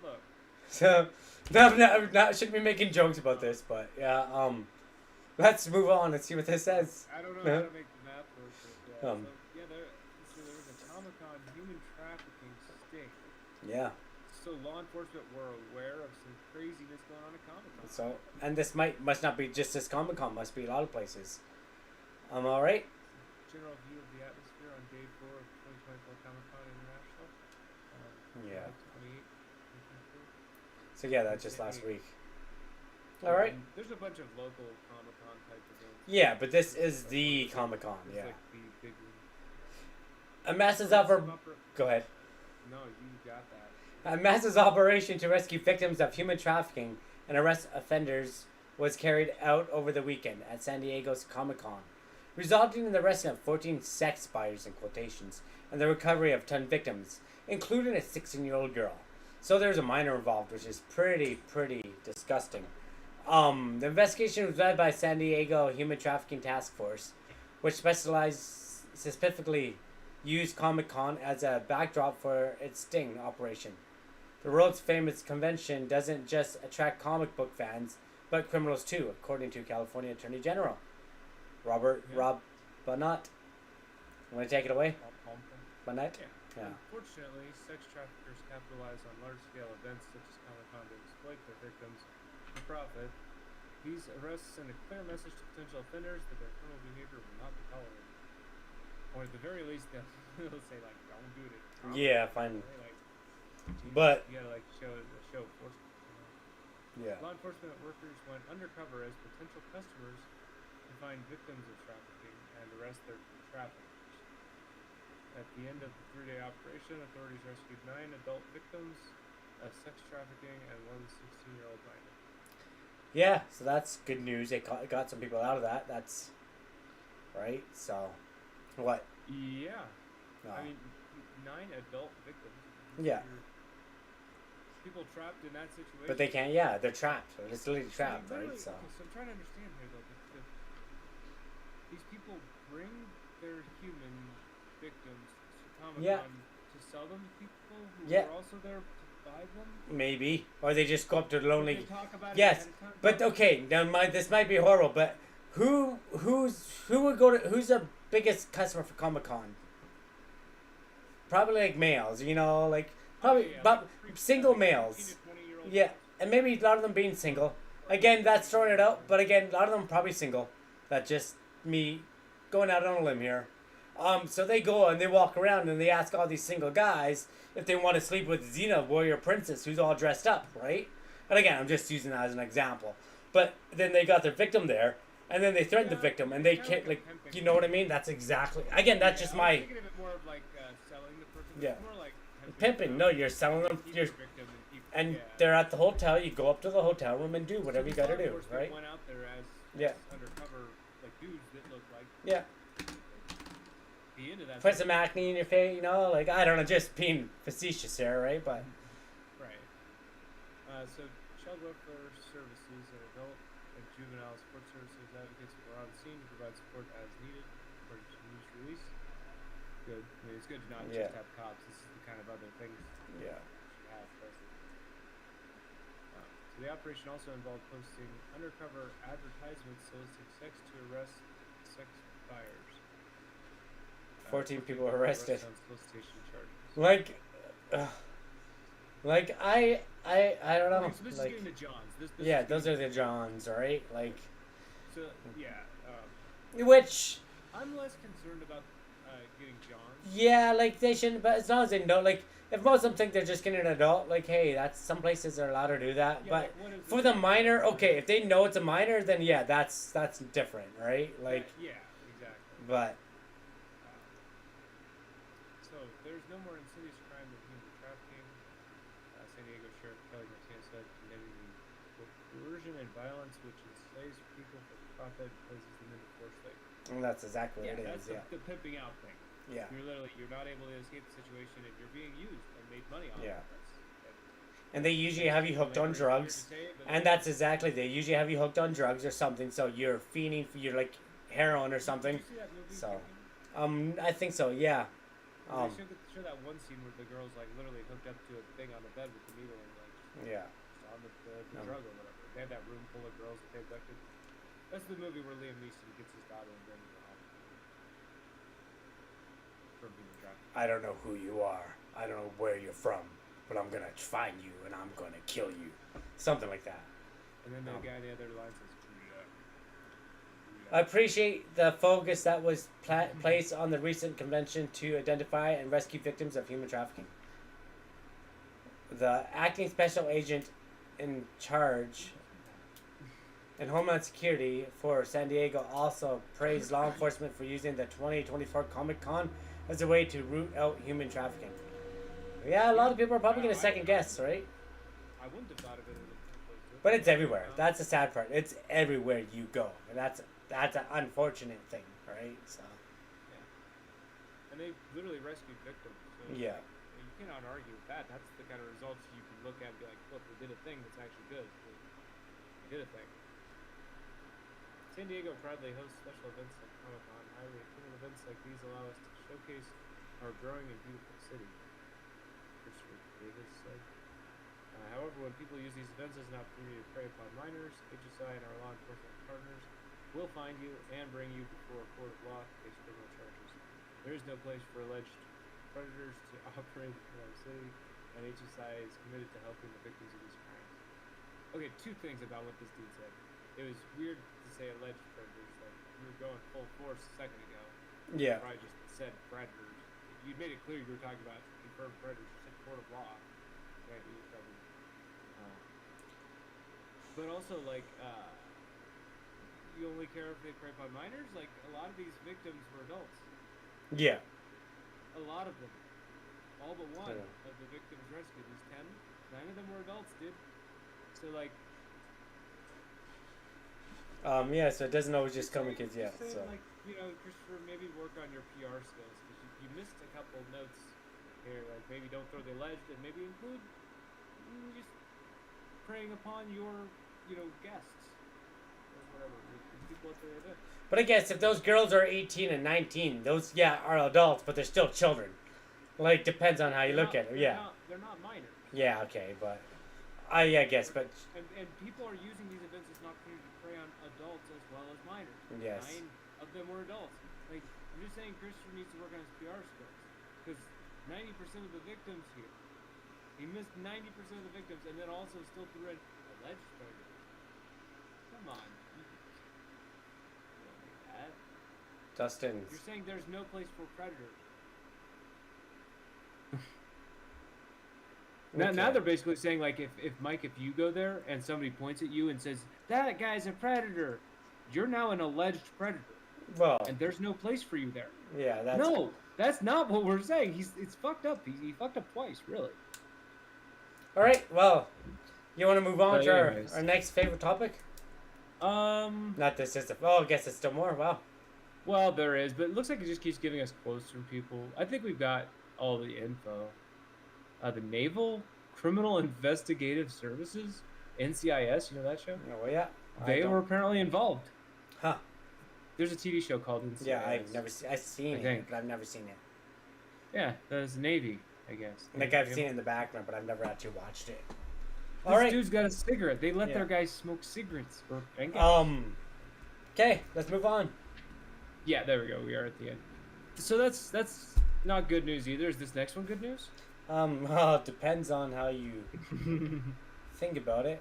look. So, no, shouldn't be making jokes about this, but yeah, let's move on and see what this says. I don't know how to make the math work, but yeah. Um, So there was a Comic Con human trafficking sting. Yeah. So law enforcement were aware of some craziness going on at Comic Con. So, and this must not be just this Comic Con, must be a lot of places. All right. General view of the atmosphere on day 4 of 2024 Comic Con International. Yeah. July 28, 2024. So yeah, that's just last week. All right. There's a bunch of local Comic Con type events. Yeah, but this is the Comic Con. It's Yeah. like the big one. A massive Go ahead. No, you got that. A massive operation to rescue victims of human trafficking and arrest offenders was carried out over the weekend at San Diego's Comic Con, resulting in the arrest of 14 sex buyers in quotations and the recovery of 10 victims, including a 16-year-old girl. So there's a minor involved, which is pretty disgusting. The investigation was led by San Diego Human Trafficking Task Force, which specifically used Comic Con as a backdrop for its sting operation. The world's famous convention doesn't just attract comic book fans, but criminals too, according to California Attorney General Rob Bonnet. You want to take it away, Bonnet? Yeah. Unfortunately, sex traffickers capitalize on large-scale events such as Comic Con to exploit their victims for profit. These arrests send a clear message to potential offenders that their criminal behavior will not be tolerated. Or at the very least, they'll say like, "Don't do it." Yeah, fine. Like, But you gotta like show enforcement. yeah, Law enforcement workers went undercover as potential customers to find victims of trafficking and arrest their traffickers. At the end of the 3-day operation, authorities rescued 9 adult victims of sex trafficking and 1 16-year-old minor. yeah. So that's good news. They got some people out of that. That's right. So what? Yeah. No. I mean, 9 adult victims. Yeah. People trapped in that situation. But they can't. Yeah, they're trapped. They're just literally So trapped, literally- right? So okay, so I'm trying to understand here, though. These people bring their human victims to Comic Con Yeah. to sell them to people who Yeah. are also there to buy them. maybe, or they just go up to the lonely. Did they talk about it Yes, ahead of time? but okay. Now, this might be horrible, but who would go to? Who's the biggest customer for Comic Con? Probably like males, you know, like probably, yeah, but like single 18 males. to 20-year-old Yeah, males. and maybe a lot of them being single. Again, that's throwing it out, but again, a lot of them probably single. That's just me going out on a limb here. So they go and they walk around and they ask all these single guys if they want to sleep with Xena, warrior princess, who's all dressed up, right? And again, I'm just using that as an example. But then they got their victim there, and then they threaten the victim, and they can't, like, you know what I mean? That's exactly, again, that's just I my, was thinking of it more of like selling the person. Yeah. It's more like pimping. No, you're selling them, keep you're, the victim and keep, and yeah. they're at the hotel, you go up to the hotel room and do whatever you gotta Law do, enforcement right? Went out there as Yeah. undercover like dudes that look like Yeah. be into that. Put some acne in your face, you know, like, I don't know, just being facetious there, right? But, Right. So child welfare services and adult and juvenile support services advocates were on scene to provide support as needed according to news release. Good. I mean, it's good to not Yeah. just have cops. This is the kind of other things yeah. you have present. So the operation also involved posting undercover advertisements soliciting sex to arrest sex buyers. 14 people were arrested. On solicitation charges. Like I don't know. Okay, so this Like, is getting the Johns. This yeah, is those getting are the Johns, right? Like, So yeah, which, I'm less concerned about getting Johns. yeah, like they shouldn't. But as long as they know, like, if most of them think they're just getting an adult, like, hey, that's some places are allowed to do that. Yeah, But like, what is for this? the minor, okay, if they know it's a minor, then yeah, that's different, right? Like, Yeah, exactly. but So there's no more insidious crime than human trafficking. San Diego Sheriff Kelly Martinez said, condemning the coercion and violence which enslaves people for profit and places them into forced labor. that's exactly what it that's is. Yeah, the pimping out thing. yeah. You're not able to escape the situation and you're being used and made money on Yeah. it. And they usually have you hooked on drugs, and that's exactly, they usually have you hooked on drugs or something. So you're fiending for, you're like heroin or something. Did you see that movie? So, Trafficking? I think so. Yeah. They show that one scene where the girl's like literally hooked up to a thing on the bed with the needle and like Yeah. just on the No. drug or whatever. They had that room full of girls that they abducted. That's the movie where Liam Neeson gets his daughter and brings her home from being trafficked. I don't know who you are. I don't know where you're from, but I'm gonna find you and I'm gonna kill you. Something like that. And then the No. guy on the other line says, I appreciate the focus that was placed on the recent convention to identify and rescue victims of human trafficking. The acting special agent in charge in Homeland Security for San Diego also praised law enforcement for using the 2024 Comic Con as a way to root out human trafficking. Yeah, a lot of people are probably going to second guess, right? I wouldn't have thought of it as opposed to it. But it's everywhere. That's the sad part. It's everywhere you go. And that's an unfortunate thing, right? So, And they literally rescued victims. So yeah. you cannot argue with that. That's the kind of results you can look at and be like, look, we did a thing that's actually good. We did a thing. San Diego proudly hosts special events like Comic-Con. Highly attended events like these allow us to showcase our growing and beautiful city. Christopher Davis said. However, when people use these events as an opportunity to prey upon minors, HSI and our law enforcement partners will find you and bring you before a court of law to face criminal charges. There is no place for alleged predators to operate in our city, and HSI is committed to helping the victims of these crimes. Okay, two things about what this dude said. It was weird to say alleged predators, like you were going full force a second ago. Yeah. You probably just said predators. You made it clear you were talking about confirmed predators. You said court of law. Right, you covered. But also, like, you only care if they prey upon minors? Like, a lot of these victims were adults. Yeah. A lot of them. All but one Yeah. of the victims rescued. These 10, 9 of them were adults, dude. So, like... Yeah, so it doesn't always just come in kids, yeah. Saying, So, like, you know, Christopher, maybe work on your PR skills, because you missed a couple notes here. Like, maybe don't throw the alleged, and maybe include just preying upon your, you know, guests. Or whatever. The people that they're with. but I guess if those girls are 18 and 19, those, yeah, are adults, but they're still children. Like, depends on how you look at it, yeah. They're not minors. Yeah, okay, but... I guess, but... And people are using these events as an opportunity to prey on adults as well as minors. Yes. 9 of them were adults. Like, I'm just saying Christopher needs to work on his PR skills. Because 90% of the victims here, he missed 90% of the victims and then also still threw in alleged predators. Come on. You don't do that. Dustin. You're saying there's no place for predators. Now they're basically saying, like, if Mike, if you go there and somebody points at you and says, that guy's a predator, you're now an alleged predator. Well, And there's no place for you there. yeah, that's No, that's not what we're saying. It's fucked up. He fucked up twice, really. all right. Well, you want to move on But to anyways. our next favorite topic? Not this is I guess it's still more. Wow. Well, there is, but it looks like it just keeps giving us quotes from people. I think we've got all the info. The Naval Criminal Investigative Services, NCIS, you know that show? Oh yeah. They were apparently involved. Huh. There's a TV show called NCIS. Yeah, I've seen it, but I've never seen it. Yeah, that's the Navy, I guess. Like I've seen it in the background, but I've never actually watched it. This dude's got a cigarette. They let their guys smoke cigarettes. Okay, let's move on. Yeah, there we go. We are at the end. So that's not good news either. Is this next one good news? Well, it depends on how you think about it.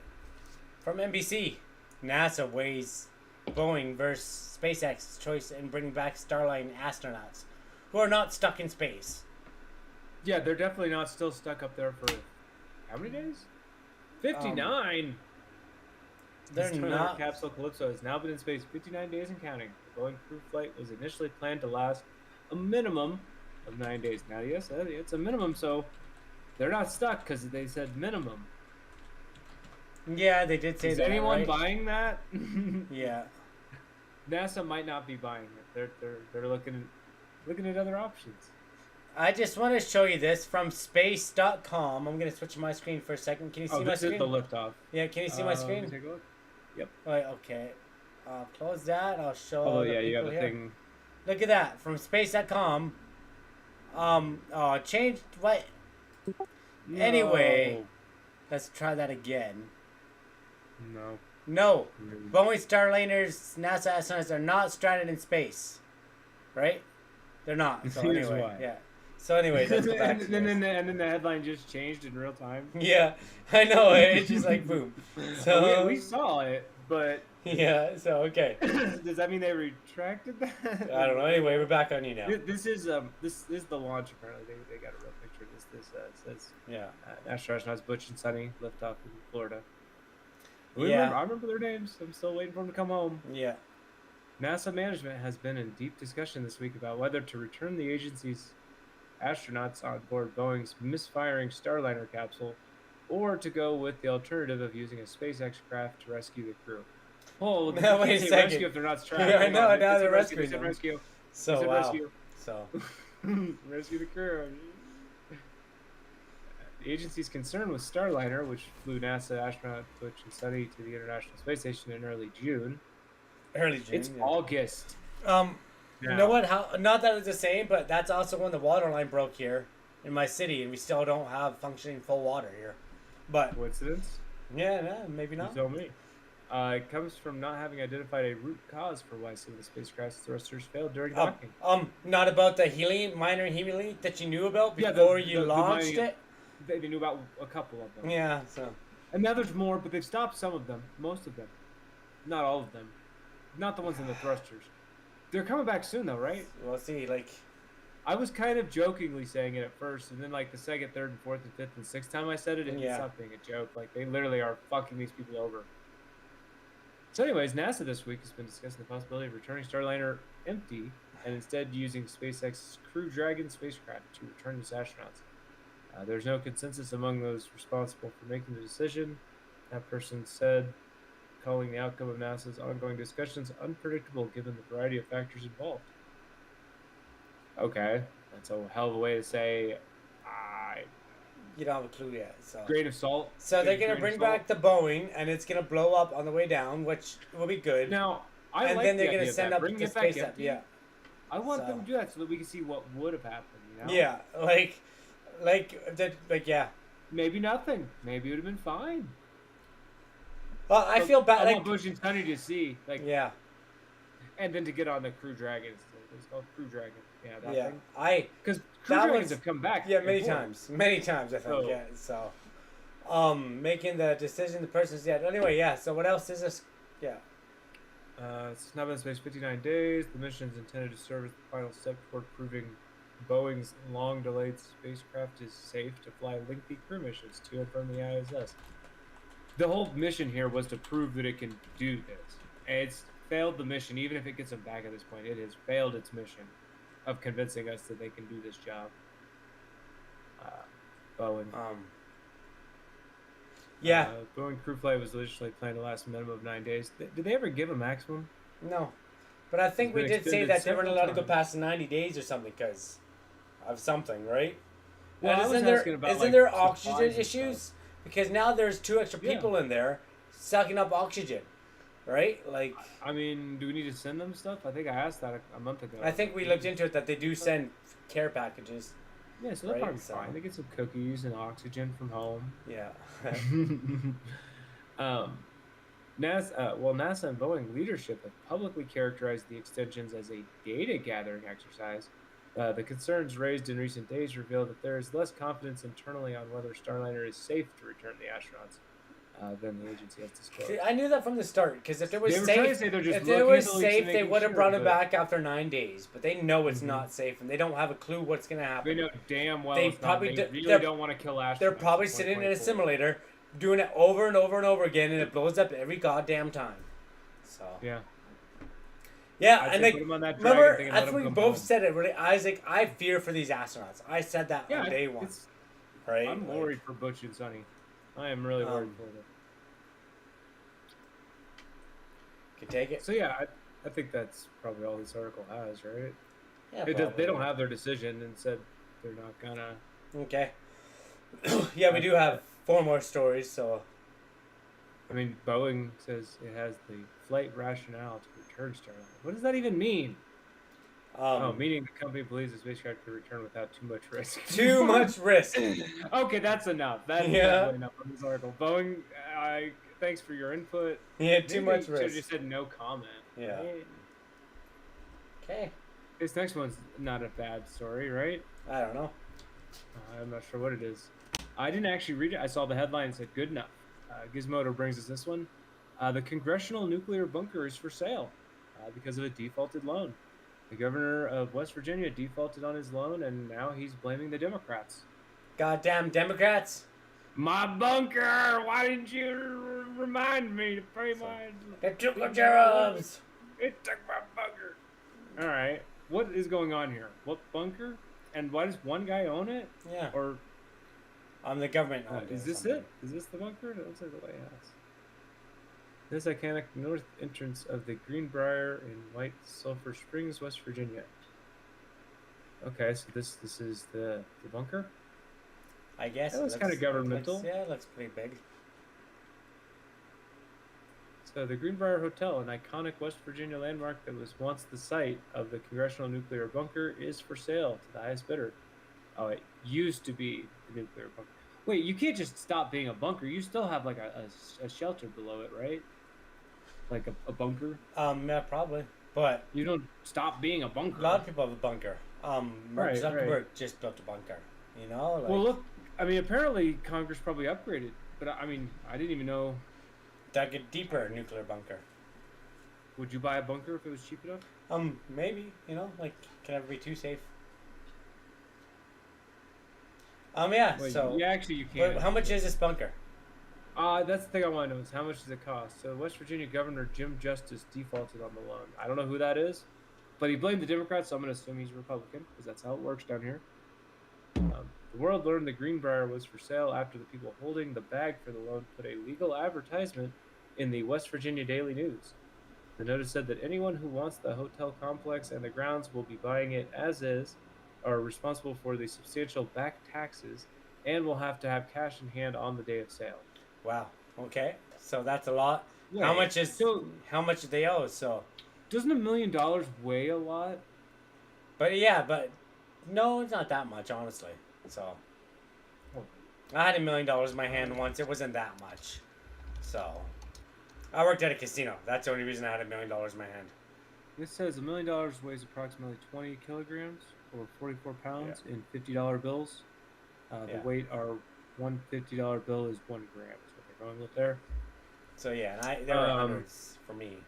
From NBC, NASA weighs Boeing versus SpaceX choice in bringing back Starliner astronauts who are not stuck in space. Yeah, they're definitely not still stuck up there for how many days? 59. They're This not. capsule Calypso has now been in space 59 days and counting. The Boeing crew flight was initially planned to last a minimum of 9 days. Now, yes, it's a minimum, so they're not stuck because they said minimum. Yeah, they did say Is that. anyone right? buying that? Yeah. NASA might not be buying it. They're looking at other options. I just want to show you this from space.com. I'm going to switch my screen for a second. Can you see my This screen? is the liftoff. Yeah, can you see my screen? Take a look. Yep. Right, okay. I'll close that. I'll show Oh the yeah, you people got a here. thing. Look at that from space.com. Changed what? Anyway, let's try that again. No. No, Boeing Starliners NASA astronauts are not stranded in space, right? They're not. So Here's anyway, why. yeah. So anyway, let's go back and to then this. the headline just changed in real time. Yeah, I know. It's just like boom. So we saw it, but yeah. So okay. does that mean they retracted that? I don't know. Anyway, we're back on you now. This is the launch. Apparently, they got a real picture. This says Yeah. astronauts Butch and Sunny lift off in Florida. Yeah. I remember their names. I'm still waiting for them to come home. Yeah. NASA management has been in deep discussion this week about whether to return the agency's astronauts on board Boeing's misfiring Starliner capsule or to go with the alternative of using a SpaceX craft to rescue the crew. Oh, they Now, wait can't a say second. rescue if they're not trapped. Yeah, I Hold know, on. now They they're said rescuing They said them. rescue. So They said wow. rescue. So Rescue the crew. The agency's concern with Starliner, which flew NASA astronaut Butch and Sunny to the International Space Station in early June. early June. It's yeah. August. You know what? How not that it's the same, but that's also when the water line broke here in my city, and we still don't have functioning full water here. But Coincidence? yeah, no, maybe not. You tell me. It comes from not having identified a root cause for why some of the spacecraft's thrusters failed during docking. Not about the helium, minor helium leak that you knew about Yeah, before the you launched minor- it. They knew about a couple of them. Yeah, so And now there's more, but they've stopped some of them. Most of them. Not all of them. Not the ones in the thrusters. They're coming back soon, though, right? we'll see. Like, I was kind of jokingly saying it at first, and then like the second, third, and fourth, and fifth, and sixth time I said it, it Yeah. stopped being a joke. Like they literally are fucking these people over. So, anyways, NASA this week has been discussing the possibility of returning Starliner empty and instead using SpaceX's Crew Dragon spacecraft to return its astronauts. There's no consensus among those responsible for making the decision. That person said, calling the outcome of NASA's ongoing discussions unpredictable given the variety of factors involved. Okay, that's a hell of a way to say, you don't have a clue yet. So grain of salt. So they're Grain gonna of bring salt. back the Boeing, and it's gonna blow up on the way down, which will be good. Now, I and like then the they're gonna idea of send that. up Bring the it back space up. empty. Yeah. I want So- them to do that so that we can see what would have happened. You know? Yeah, like yeah. Maybe nothing. Maybe it would have been fine. Well, I feel bad. I Like, want Bush and Sonny to see, like, yeah, and then to get on the Crew Dragons. It's called Crew Dragon. Yeah, that yeah. thing. Because Crew that Dragons was- have come back. Yeah, many before. times. Many times, I think. So- Yeah. So, making the decision, the person's yeah. Anyway, yeah. So what else is this? Yeah. It's now been in space 59 days. The mission is intended to serve as the final step toward proving Boeing's long-delayed spacecraft is safe to fly lengthy crew missions to and from the ISS. The whole mission here was to prove that it can do this. And it's failed the mission, even if it gets them back at this point. It has failed its mission of convincing us that they can do this job. Boeing. Yeah. Boeing crew flight was originally planned to last a minimum of 9 days. Did they ever give a maximum? No. But I think It's we been did say extended that they weren't several allowed to go times. past the 90 days or something because of something, right? Well, And I was isn't there, asking about, isn't like, there supplies oxygen and issues? stuff. Because now there's 2 extra Yeah. people in there sucking up oxygen, right? Like, I mean, do we need to send them stuff? I think I asked that a month ago. I think we looked into it that they do send care packages. Yeah, so they're right, probably so- fine. They get some cookies and oxygen from home. Yeah. NASA and Boeing leadership have publicly characterized the extensions as a data gathering exercise. The concerns raised in recent days reveal that there is less confidence internally on whether Starliner is safe to return the astronauts than the agency has disclosed. See, I knew that from the start because if it was They were trying to safe, say they're just if it looking was at the leaks and safe, they making would have sure, brought it but back after 9 days. But they know it's Mhm. not safe and they don't have a clue what's gonna happen. They know damn well They it's probably not, do- they really they're- don't want to kill astronauts. They're probably in sitting in a 2024. simulator, doing it over and over and over again, and it blows up every goddamn time. So Yeah. yeah, I'd and say like put 'em on that dragon remember, thing and I let 'em think we come both home. said it. Really, Isaac, I fear for these astronauts. I said that Yeah, on day one, it's- right? I'm Like, worried for Butch and Sonny. I am really worried for them. Can take it. So yeah, I think that's probably all this article has, right? Yeah, They don't probably. have their decision and said they're not gonna. Okay. Yeah, we do have 4 more stories, so I mean, Boeing says it has the flight rationale to return Starliner. What does that even mean? Meaning the company believes the spacecraft could return without too much risk. too much risk. Okay, that's enough. That's Yeah. definitely enough on this article. Boeing, thanks for your input. Yeah, too Maybe much they should've risk. just said no comment. Yeah. Right? Okay. This next one's not a bad story, right? I don't know. I'm not sure what it is. I didn't actually read it. I saw the headline and said, good enough. Gizmodo brings us this one. The Congressional Nuclear Bunker is for sale because of a defaulted loan. The governor of West Virginia defaulted on his loan, and now he's blaming the Democrats. Goddamn Democrats. My bunker! Why didn't you remind me to pay my... They took our jobs. It took my bunker! Alright, what is going on here? What bunker? And why does one guy own it? Yeah. Or I'm the government. is this it? Is this the bunker? It looks like the White House. This iconic north entrance of the Greenbrier in White Sulphur Springs, West Virginia. Okay, so this is the bunker? I guess. That it looks kinda governmental. Yeah, it looks pretty big. So the Greenbrier Hotel, an iconic West Virginia landmark that was once the site of the Congressional Nuclear Bunker, is for sale to the highest bidder. Oh, it used to be the nuclear bunker. Wait, you can't just stop being a bunker. You still have like a shelter below it, right? Like a bunker. Yeah, probably. But You don't stop being a bunker. a lot of people have a bunker. Mark Right, Zuckerberg right. just built a bunker. You know, like Well, look. I mean, apparently Congress probably upgraded, but I mean, I didn't even know. dug a deeper nuclear bunker. Would you buy a bunker if it was cheap enough? Maybe, you know, like can never be too safe. Yeah. Well, So, yeah, actually, you can. but how much is this bunker? That's the thing I want to know is how much does it cost? So West Virginia Governor Jim Justice defaulted on the loan. I don't know who that is, but he blamed the Democrats, so I'm going to assume he's a Republican because that's how it works down here. The world learned the Greenbrier was for sale after the people holding the bag for the loan put a legal advertisement in the West Virginia Daily News. The notice said that anyone who wants the hotel complex and the grounds will be buying it as is, are responsible for the substantial back taxes, and will have to have cash in hand on the day of sale. Wow. Okay. So that's a lot. How Wait, much is so how much do they owe? So, doesn't $1 million weigh a lot? but yeah, but no, it's not that much, honestly. So, I had $1 million in my hand once. It wasn't that much. So, I worked at a casino. That's the only reason I had $1 million in my hand. This says $1 million weighs approximately 20 kilograms or 44 pounds in $50 bills. Yeah. The weight are one $50 bill is 1 gram. Is what they're going with there. So yeah, and there were hundreds for me.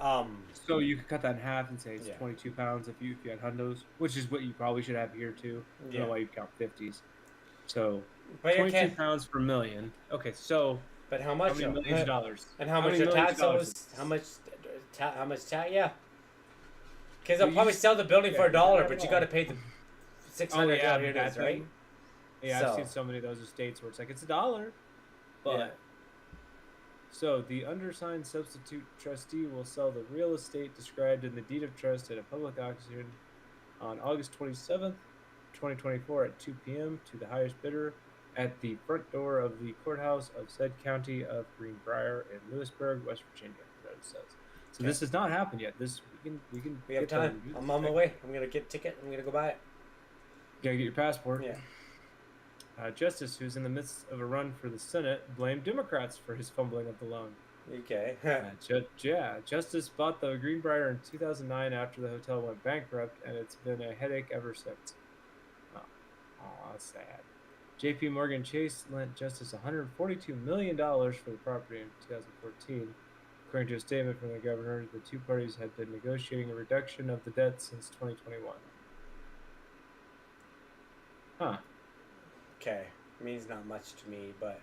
So you could cut that in half and say it's Yeah. 22 pounds if you had hundos, which is what you probably should have here too. I don't know Yeah. why you count 50s. So But 22 okay. pounds per million. Okay, so But how how much many though? millions of dollars? And how How much many the millions of tax dollars? owes? How much tax? Yeah. Because Well, they'll you probably just- sell the building yeah, for you $1, gotta but you know. got to pay the Oh $600 yeah, here it that is, right? thing. Yeah, So- I've seen so many of those estates where it's like it's $1, but Yeah. so the undersigned substitute trustee will sell the real estate described in the deed of trust at a public auction on August 27th, 2024 at 2 p.m. to the highest bidder at the front door of the courthouse of said county of Greenbrier in Lewisburg, West Virginia. That it says. So Okay. this has not happened yet. This we can We have get there time. and do I'm this on my thing. way. I'm gonna get a ticket. I'm gonna go buy it. You gotta get your passport. Yeah. Justice, who's in the midst of a run for the Senate, blamed Democrats for his fumbling of the loan. Okay. Justice bought the Greenbrier in 2009 after the hotel went bankrupt, and it's been a headache ever since. Oh, that's sad. J.P. Morgan Chase lent Justice $142 million for the property in 2014. According to a statement from the governor, the two parties had been negotiating a reduction of the debt since 2021. Huh. Okay. Means not much to me, but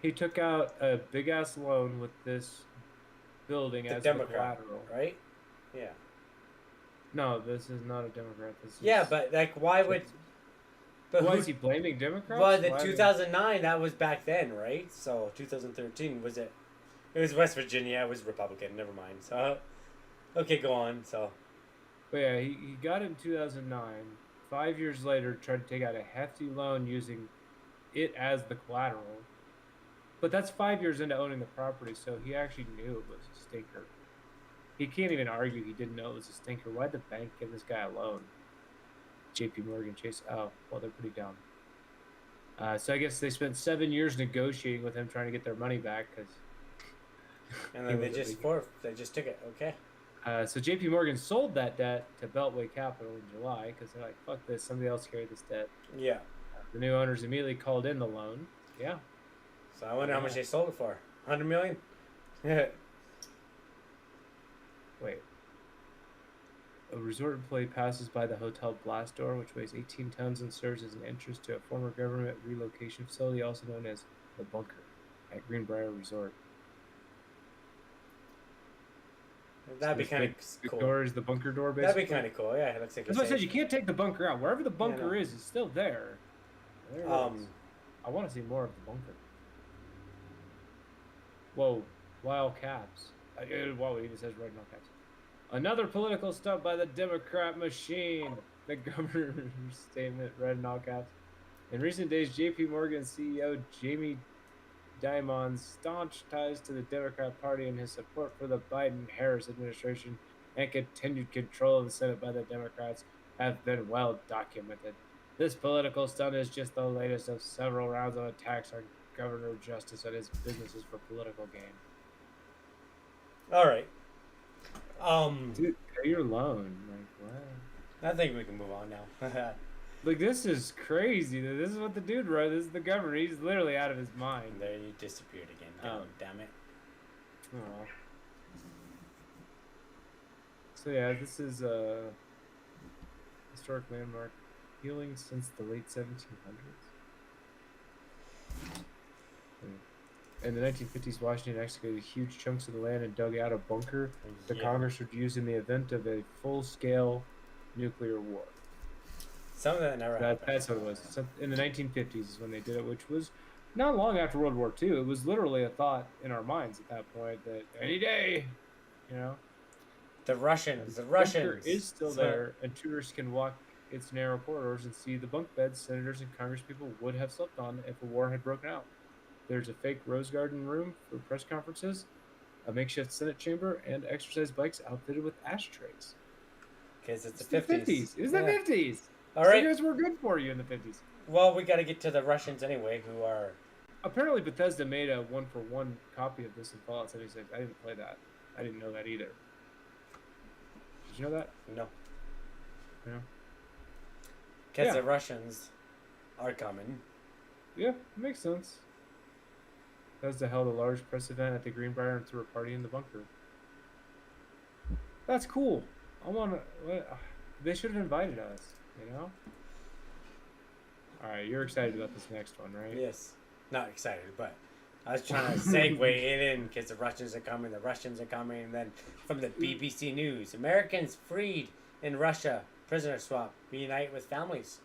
He took out a big ass loan with this building the as Democrat, the collateral. right? Yeah. No, this is not a Democrat. This is Yeah, but like, why would? But why who- is he blaming Democrats? Well, the Why- 2009 that was back then, right? So 2013 was it? It was West Virginia. It was Republican. Never mind. So, okay, go on. So, But yeah, he got it in 2009. 5 years later, tried to take out a hefty loan using it as the collateral. But that's 5 years into owning the property, so he actually knew it was a stinker. He can't even argue he didn't know it was a stinker. Why'd the bank give this guy a loan? J.P. Morgan Chase. Oh, well, they're pretty dumb. So I guess they spent 7 years negotiating with him, trying to get their money back because. and then they just took it. Okay. So J.P. Morgan sold that debt to Beltway Capital in July because they're like, "Fuck this! Somebody else carried this debt." Yeah. The new owners immediately called in the loan. Yeah. So I wonder how much they sold it for. 100 million. Yeah. Wait. A resort employee passes by the hotel blast door, which weighs 18 tons and serves as an entrance to a former government relocation facility, also known as the Bunker, at Greenbrier Resort. That'd be This kind big- of big cool. door is the bunker door, That'd basically. be kind of cool. Yeah, it looks like. That's a what I said. safe. You can't take the bunker out. Wherever the bunker no. is, it's still there. There it is. I want to see more of the bunker. Whoa, wild caps. Whoa, it even says red in all caps. Another political stunt by the Democrat machine. The governor's statement read in all caps. In recent days, J.P. Morgan CEO Jamie Dimon's staunch ties to the Democrat Party and his support for the Biden-Harris administration and continued control of the Senate by the Democrats have been well documented. This political stunt is just the latest of several rounds of attacks on Governor Justice and his businesses for political gain. All right. Dude, pay your loan. Like, what? I think we can move on now. Like, this is crazy. This is what the dude wrote. This is the governor. He's literally out of his mind. There you disappeared again. Oh. Damn it. Aw. So yeah, this is a historic landmark, healing since the late 1700s. In the 1950s, Washington excavated huge chunks of the land and dug out a bunker the Yeah. Congress would use in the event of a full-scale nuclear war. Some of that never happened. That's what it was. So in the 1950s is when they did it, which was not long after World War II. It was literally a thought in our minds at that point that any day, you know, The Russians. The bunker Russians. is still So- there, and tourists can walk its narrow corridors and see the bunk beds senators and congresspeople would have slept on if a war had broken out. There's a fake rose garden room for press conferences, a makeshift Senate chamber, and exercise bikes outfitted with ashtrays. Because it's It's the the 50s. 50s. It was the Yeah. 50s. All right. Cigarettes were good for you in the 50s. Well, we got to get to the Russians anyway, who are. Apparently, Bethesda made a one-for-one copy of this in Fallout 76. I didn't play that. I didn't know that either. Did you know that? No. Yeah. Because Yeah. the Russians are coming. Yeah, it makes sense. Bethesda held a large press event at the Greenbrier and threw a party in the bunker. That's cool. I want to. They should have invited us. You know. All right, you're excited about this next one, right? Yes. Not excited, but I was trying to segue it in because the Russians are coming, and then from the BBC News, Americans freed in Russia, prisoner swap, reunite with families.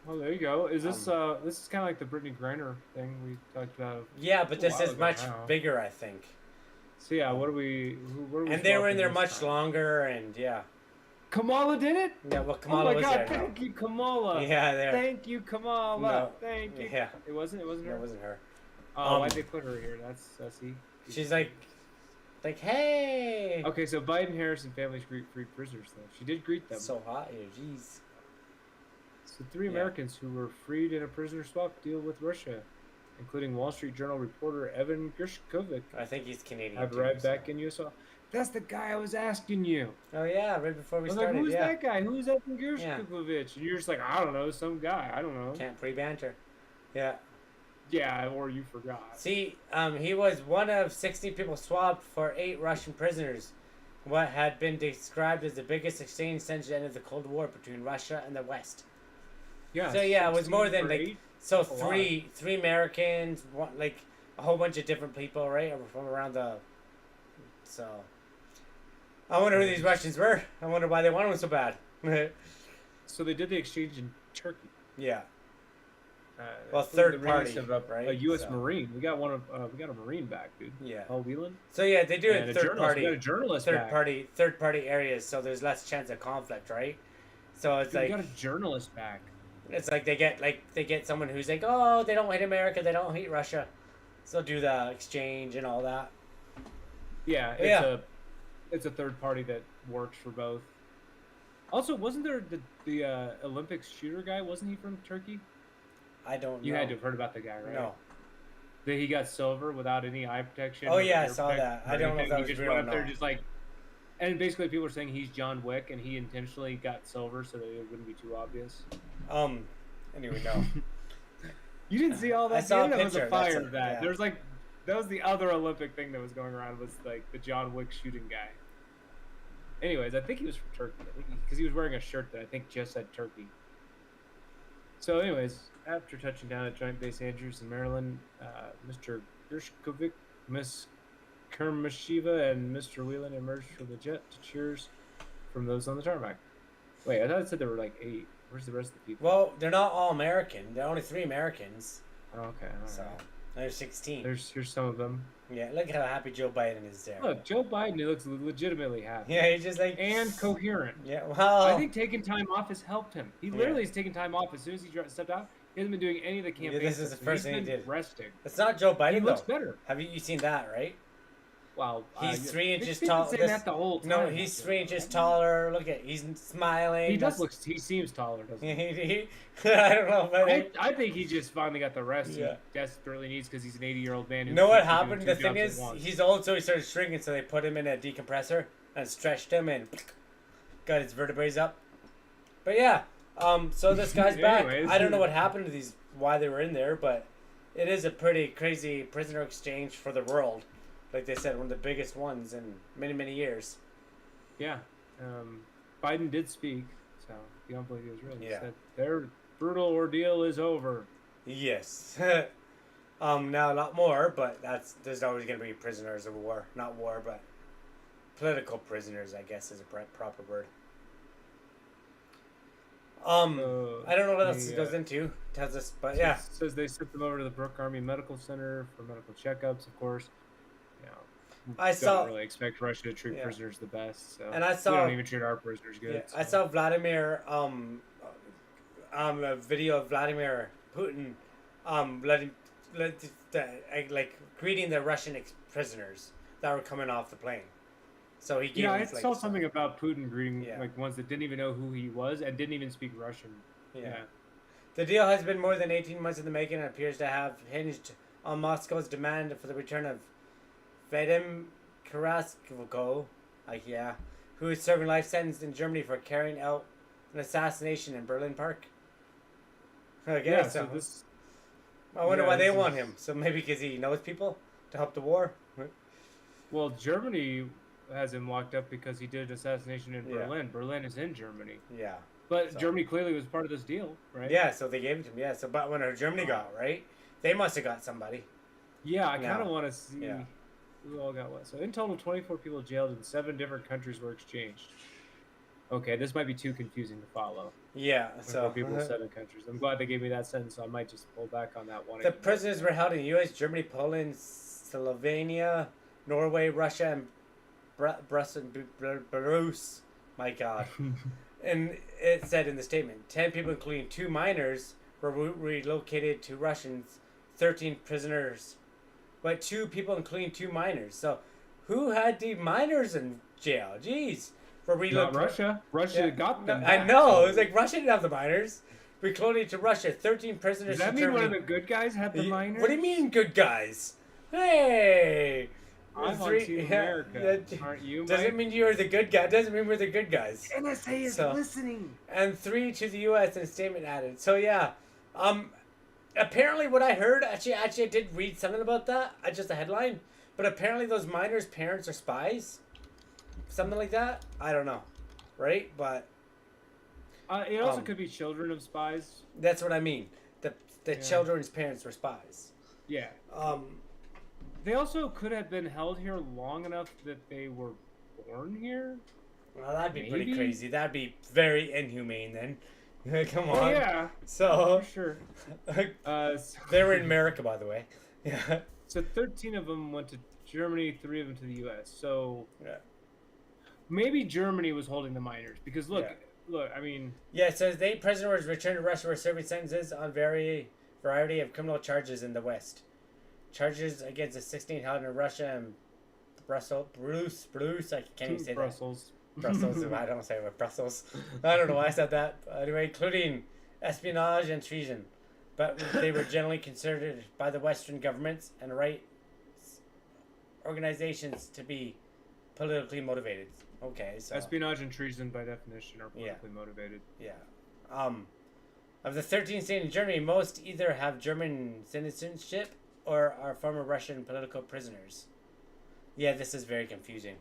Oh, there you go. Is this this is kind of like the Brittany Griner thing we talked about? Yeah, but this while is ago much now. bigger, I think. So yeah, what are we? What are we And they were in swapping there this much time? longer, and yeah. Kamala did it. Yeah, well, Oh Kamala my was God! there. Thank you, Kamala. Yeah, there. Thank you, Kamala. No. Thank you. Yeah. It wasn't. It wasn't No, her. it wasn't her. Oh, why'd they put her here? That's sussy. She's like, hey. Okay, so Biden, Harris, and families greet free prisoners, though. She did greet them. So hot here, jeez. So three Yeah. Americans who were freed in a prisoner swap deal with Russia, including Wall Street Journal reporter Evan Gershkovich, I think he's Canadian. have too, arrived so. back in U.S. That's the guy I was asking you. Oh yeah, right before we I was like, started. who's Yeah. that guy? Who's Evan Gershkovich? And you're just like, I don't know, some guy. I don't know. Can't pre-banter. Yeah. Yeah, or you forgot. See, he was one of 60 people swapped for 8 Russian prisoners. What had been described as the biggest exchange since the end of the Cold War between Russia and the West. Yeah. So yeah, it was 16 more than for like 8? so That's a lot. three Americans, one, like a whole bunch of different people, right, from around the. So. I wonder who these Russians were. I wonder why they wanted them so bad. So they did the exchange in Turkey. Yeah. Well, third the release party, of a right? U.S. So- Marine. We got one of we got a Marine back, dude. Yeah. Paul Whelan. So yeah, they do And it a third journalist. We got a party. journalist Third back. party areas, so there's less chance of conflict, right? So it's Dude, like we got a journalist back. it's like they get someone who's like, oh, they don't hate America, they don't hate Russia, so do the exchange and all that. Yeah, Yeah. It's a third party that works for both. Also, wasn't there the Olympics shooter guy? Wasn't he from Turkey? I don't know. You had to have heard about the guy, right? No. That he got silver without any eye protection. Oh, or yeah, I ear saw protection that. or I don't know if anything. that He was just real went or up there not. just like, and basically people were saying he's John Wick and he intentionally got silver so that it wouldn't be too obvious. Anyway, no. You didn't see all that? I saw a That was picture, a fire that's of it, that. yeah. There's like, that was the other Olympic thing that was going around was like the John Wick shooting guy. Anyways, I think he was from Turkey. I think because he was wearing a shirt that I think just said Turkey. So, anyways, after touching down at Joint Base Andrews in Maryland, Mr. Gershkovich, Miss Kermashiva, and Mr. Whelan emerged from the jet to cheers from those on the tarmac. Wait, I thought it said there were like 8. Where's the rest of the people? Well, they're not all American. They're only 3 Americans. Oh, okay, all So right. there's 16. Here's some of them. Yeah, look how happy Joe Biden is there. Look, Joe Biden, he looks legitimately happy. Yeah, he's just like And coherent. Yeah, well, I think taking time off has helped him. He literally has taken time off as soon as he stepped out. He hasn't been doing any of the campaign. this is stuff, the so first he's thing he been did. Resting. it's not Joe Biden He looks though. better. Have you seen that, right? Wow. He's 3 inches been tall. saying This- that the whole time. No, he's 3 inches taller. Look at he's smiling. He does look. He seems taller, doesn't he? I don't know, but I think he just finally got the rest Yeah. he desperately needs because he's an 80-year-old man. you Who know what can't be doing happened? 2 The thing jobs at is, once. he's old, so he started shrinking. So they put him in a decompressor and stretched him and got his vertebrae up. But yeah, so this guy's back. Anyways. I don't know what happened to these, why they were in there, but it is a pretty crazy prisoner exchange for the world. Like they said, one of the biggest ones in many, many years. Yeah. Biden did speak, so you don't believe he was real. He Yeah. said their brutal ordeal is over. Yes. Now a lot more, but there's always going to be prisoners of war. Not war, but political prisoners, I guess, is a proper word. I don't know what else it goes into. Tells us, but yeah. Says they sent them over to the Brooke Army Medical Center for medical checkups, of course. You know, I saw- don't really expect Russia to treat Yeah. prisoners the best. So And I we saw- don't even treat our prisoners good. Yeah, so. I saw Vladimir, a video of Vladimir Putin, like greeting the Russian prisoners that were coming off the plane. So he gave Yeah, them, I saw something about Putin greeting Yeah. like ones that didn't even know who he was and didn't even speak Russian. Yeah. The deal has been more than 18 months in the making and appears to have hinged on Moscow's demand for the return of Vadim Karasko, who is serving life sentence in Germany for carrying out an assassination in Berlin Park. Okay, Yeah, so so this. I wonder yeah, why they this want is- him. So maybe because he knows people to help the war. Well, Germany has him locked up because he did an assassination in Yeah. Berlin. Berlin is in Germany, Yeah. but So- Germany clearly was part of this deal, right? Yeah, so they gave it to him. Yeah, so but when Germany got right, they must have got somebody. Yeah, I kind Yeah. of want to see Yeah. who all got what. So in total, 24 people jailed in 7 different countries were exchanged. Okay, this might be too confusing to follow. Yeah, 24 so people, 7 countries. I'm glad they gave me that sentence, so I might just pull back on that one. the prisoners were held in the U.S., Germany, Poland, Slovenia, Norway, Russia, and Brussels, Belarus. My God. And it said in the statement, 10 people, including 2 minors, were relocated to Russians, 13 prisoners. But 2 people, including 2 minors. So who had the minors in jail? Jeez. For Not Russia. Russia got them. I back, know. so- It was like Russia didn't have the minors. Relocated to Russia, 13 prisoners. Does that to mean one Germany. of the good guys had the minors? What do you mean, good guys? Hey! I'm on Three- Team yeah, America. yeah, Aren't you, Doesn't Mike? mean you're the good guy. Doesn't mean we're the good guys. NSA is So- listening. And 3 to the U.S. and a statement added. So yeah, apparently what I heard, actually I did read something about that. Just a headline, but apparently those minors' parents are spies, something like that. I don't know, right? But It also Um, could be children of spies. that's what I mean. The Yeah. children's parents were spies. Yeah. They also could have been held here long enough that they were born here. Well, that'd be pretty Maybe. crazy. That'd be very inhumane then. Come on. Oh, yeah, So for sure. So, they were in America, by the way. Yeah. so 13 of them went to Germany, 3 of them to the U.S. So Yeah. maybe Germany was holding the minors because look, Yeah. I mean, Yeah, it says 8 prisoners returned to Russia were serving sentences on variety of criminal charges in the West. Charges against the 16 held in Russia and Bruce, I can't even say Brussels. that. Brussels, I don't say it with Brussels. I don't know why I said that. Anyway, including espionage and treason. But they were generally considered by the Western governments and right organizations to be politically motivated. Okay, so... Espionage and treason, by definition, are politically motivated. Yeah. Of the 13 states in Germany, most either have German citizenship or are former Russian political prisoners. Yeah, this is very confusing.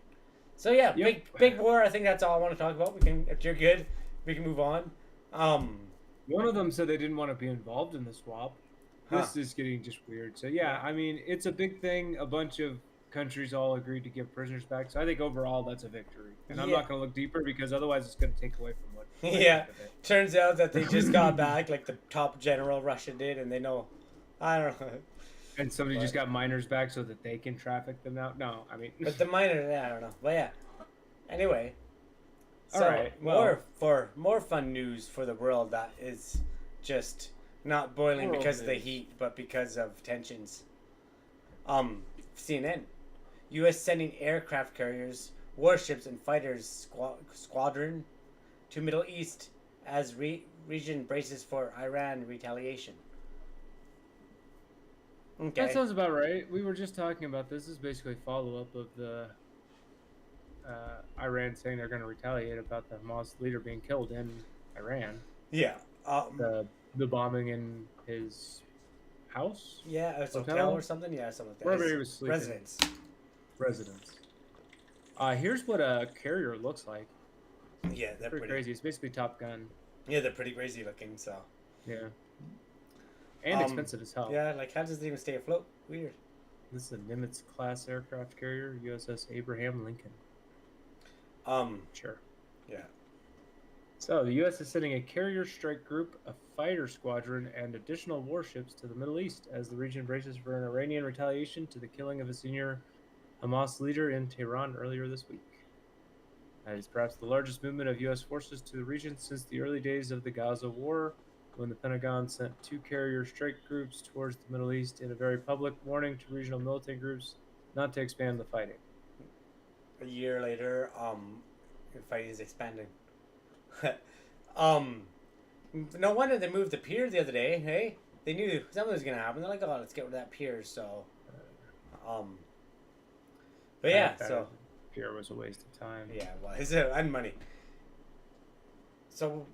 So yeah, Yep. big war. I think that's all I want to talk about. We can, if you're good, we can move on. One of them said they didn't want to be involved in the swap. This is getting just weird. So yeah, I mean, it's a big thing. A bunch of countries all agreed to give prisoners back. So I think overall that's a victory. And I'm Yeah. not going to look deeper because otherwise it's going to take away from what. Yeah. Turns out that they just got back, like the top general Russia did, and they know. I don't know. And somebody just got minors back so that they can traffic them out. No, I mean. But the minor, yeah, I don't know. But yeah. Anyway. So All right, well- more fun news for the world that is just not boiling World because of the news. heat, but because of tensions. CNN. U.S. sending aircraft carriers, warships, and fighters squadron to Middle East as region braces for Iran retaliation. Okay. That sounds about right. We were just talking about this. This is basically a follow-up of the Iran saying they're going to retaliate about the Hamas leader being killed in Iran. Yeah. The bombing in his house? Yeah, it's a Hotel? hotel or something. Yeah, something like that. Wherever His he was sleeping. residence. Residence. Here's what a carrier looks like. Yeah, they're Pretty crazy. It's basically Top Gun. Yeah, they're pretty crazy looking. So. Yeah. And expensive as hell. Yeah, like how does it even stay afloat? Weird. This is a Nimitz class aircraft carrier, USS Abraham Lincoln. Sure. Yeah. So, the U.S. is sending a carrier strike group, a fighter squadron, and additional warships to the Middle East as the region braces for an Iranian retaliation to the killing of a senior Hamas leader in Tehran earlier this week. That is perhaps the largest movement of U.S. forces to the region since the early days of the Gaza War, when the Pentagon sent 2 carrier strike groups towards the Middle East in a very public warning to regional militant groups not to expand the fighting. A year later, the fight is expanding. No wonder they moved the pier the other day. Hey, they knew something was gonna happen. They're like, oh, let's get rid of that pier. So, but yeah, so Pier was a waste of time. yeah, well, it's and money. So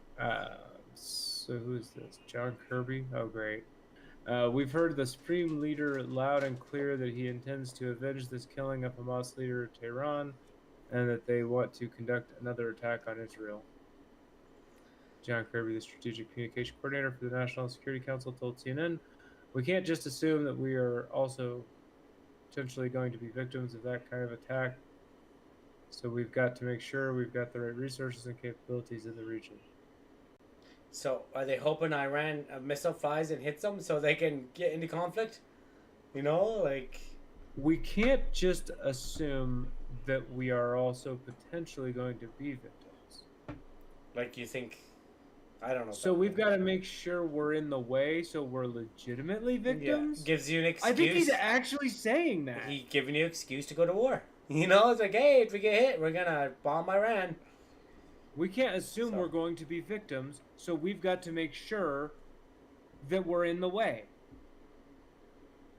So who's this? John Kirby? Oh, great. We've heard the Supreme Leader loud and clear that he intends to avenge this killing of Hamas leader Tehran. and that they want to conduct another attack on Israel. John Kirby, the strategic communication coordinator for the National Security Council, told CNN, "We can't just assume that we are also potentially going to be victims of that kind of attack. So we've got to make sure we've got the right resources and capabilities in the region." So are they hoping Iran a missile flies and hits them so they can get into conflict? You know, like We can't just assume that we are also potentially going to be victims. you think, I don't know. So we've got to make sure we're in the way so we're legitimately victims? Yeah, gives you an excuse. I think he's actually saying that. He's giving you an excuse to go to war. You know, it's like, hey, if we get hit, we're gonna bomb Iran. We can't assume So- we're going to be victims, so we've got to make sure that we're in the way.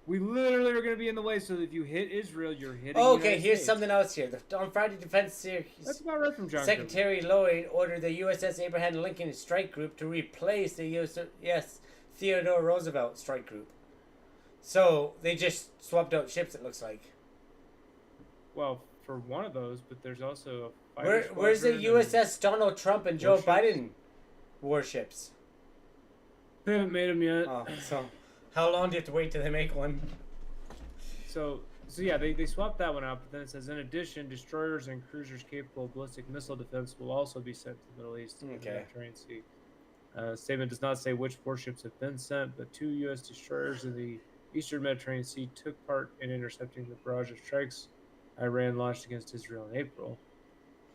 We literally are going to be in the way, so that if you hit Israel, you're hitting the Okay, United here's States. something else here. On Friday, Defense That's about right from John Kirby. Secretary Lloyd ordered the USS Abraham Lincoln Strike Group to replace the USS Theodore Roosevelt Strike Group. So they just swapped out ships, it looks like. Well, for one of those, but there's also a fighter Where's the squadron and- USS Donald Trump and Joe warships? Biden warships? They haven't made them yet. Oh, so how long do you have to wait till they make one? So yeah, they swapped that one out, but then it says, in addition, destroyers and cruisers capable of ballistic missile defense will also be sent to the Middle East and the Okay. Mediterranean Sea. Statement does not say which warships have been sent, but 2 U.S. destroyers in the Eastern Mediterranean Sea took part in intercepting the barrage of strikes Iran launched against Israel in April.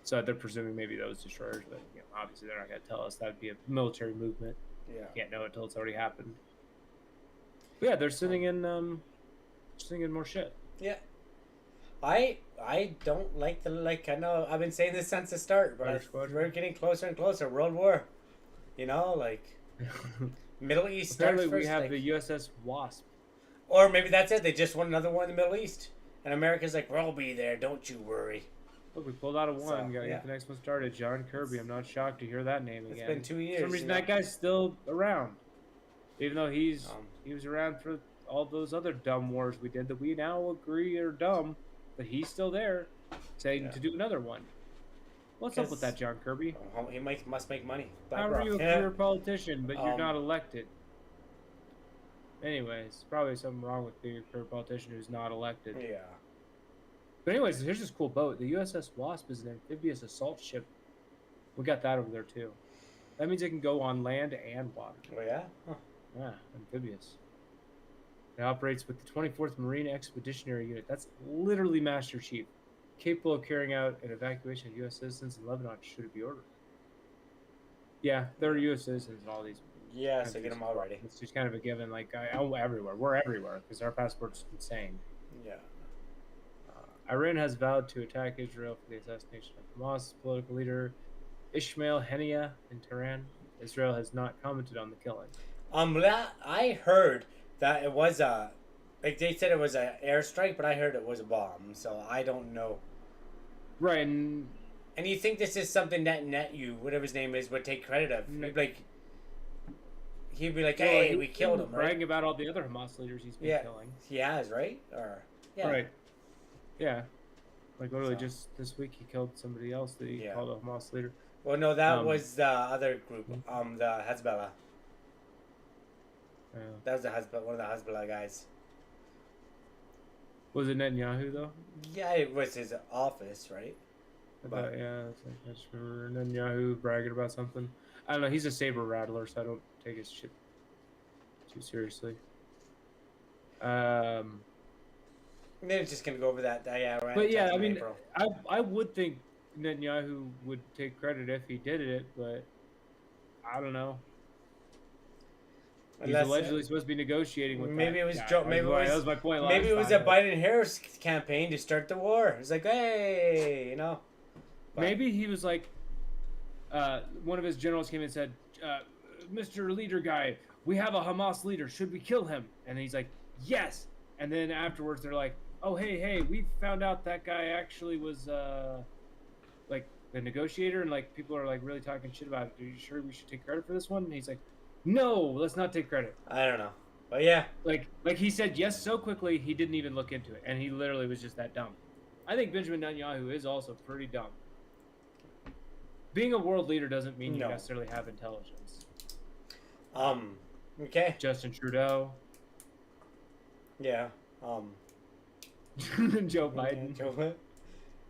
So they're presuming maybe those destroyers, but obviously they're not going to tell us. That'd be a military movement. Yeah. Can't know until it's already happened. But yeah, they're sending in more shit. Yeah. I don't like I know I've been saying this since the start, but Fighter squadron. we're getting closer and closer. World War. You know, Middle East starts Apparently, we first. have the USS Wasp. Or maybe that's it. They just won another war in the Middle East. And America's like, we'll be there. Don't you worry. Look, we pulled out of one. So, Gotta yeah. get the next one started. John Kirby. I'm not shocked to hear that name again. It's been 2 years. For some reason, you know. that guy's still around, even though he Um, was around for all those other dumb wars we did that we now agree are dumb, but he's still there, saying to do another one. What's up with that, John Kirby? He must make money. How are you a career politician, but you're not elected? Anyways, probably something wrong with being a career politician who's not elected. Yeah. But anyways, here's this cool boat. The USS Wasp is an amphibious assault ship. We got that over there too. That means it can go on land and water. Oh, yeah? Huh. Yeah, amphibious. It operates with the 24th Marine Expeditionary Unit. That's literally Master Chief, capable of carrying out an evacuation of U.S. citizens in Lebanon should it be ordered. Yeah, there are U.S. citizens in all these. Yeah, so get them already. It's just kind of a given. Everywhere. We're everywhere because our passport's insane. Yeah. Iran has vowed to attack Israel for the assassination of Hamas political leader Ismail Haniyeh in Tehran. Israel has not commented on the killing. I heard that it was they said it was an airstrike, but I heard it was a bomb, so I don't know. Right, and you think this is something that Netanyahu, whatever his name is, would take credit of? He'd be like, hey, we killed him, right? Bragging about all the other Hamas leaders he's been killing. He has, right? Or yeah. Right. Yeah. Like literally So. just this week he killed somebody else that he called a Hamas leader. Well, no, that was the other group, the Hezbollah. Yeah. That was one of the Hezbollah guys. Was it Netanyahu though? Yeah, it was his office, right? I just remember Netanyahu bragging about something. I don't know. He's a saber rattler, so I don't take his shit too seriously. And then it's just gonna go over that. Yeah, right. But yeah, I mean, I would think Netanyahu would take credit if he did it, but I don't know. He's allegedly supposed to be negotiating with. Maybe that it was guy. Joe. Maybe that was my point. Maybe it was last a time. Biden-Harris campaign to start the war. It's like, hey, you know. But Maybe he was like, one of his generals came and said, "Mr. Leader guy, we have a Hamas leader. Should we kill him?" And he's like, "Yes." And then afterwards, they're like, "Oh, hey, we found out that guy actually was like the negotiator, and like people are like really talking shit about it. Are you sure we should take credit for this one?" And he's like, "No, let's not take credit." I don't know, but yeah. Like he said yes so quickly he didn't even look into it, and he literally was just that dumb. I think Benjamin Netanyahu is also pretty dumb. Being a world leader doesn't mean you No. necessarily have intelligence. Okay. Justin Trudeau, Yeah. Joe Biden.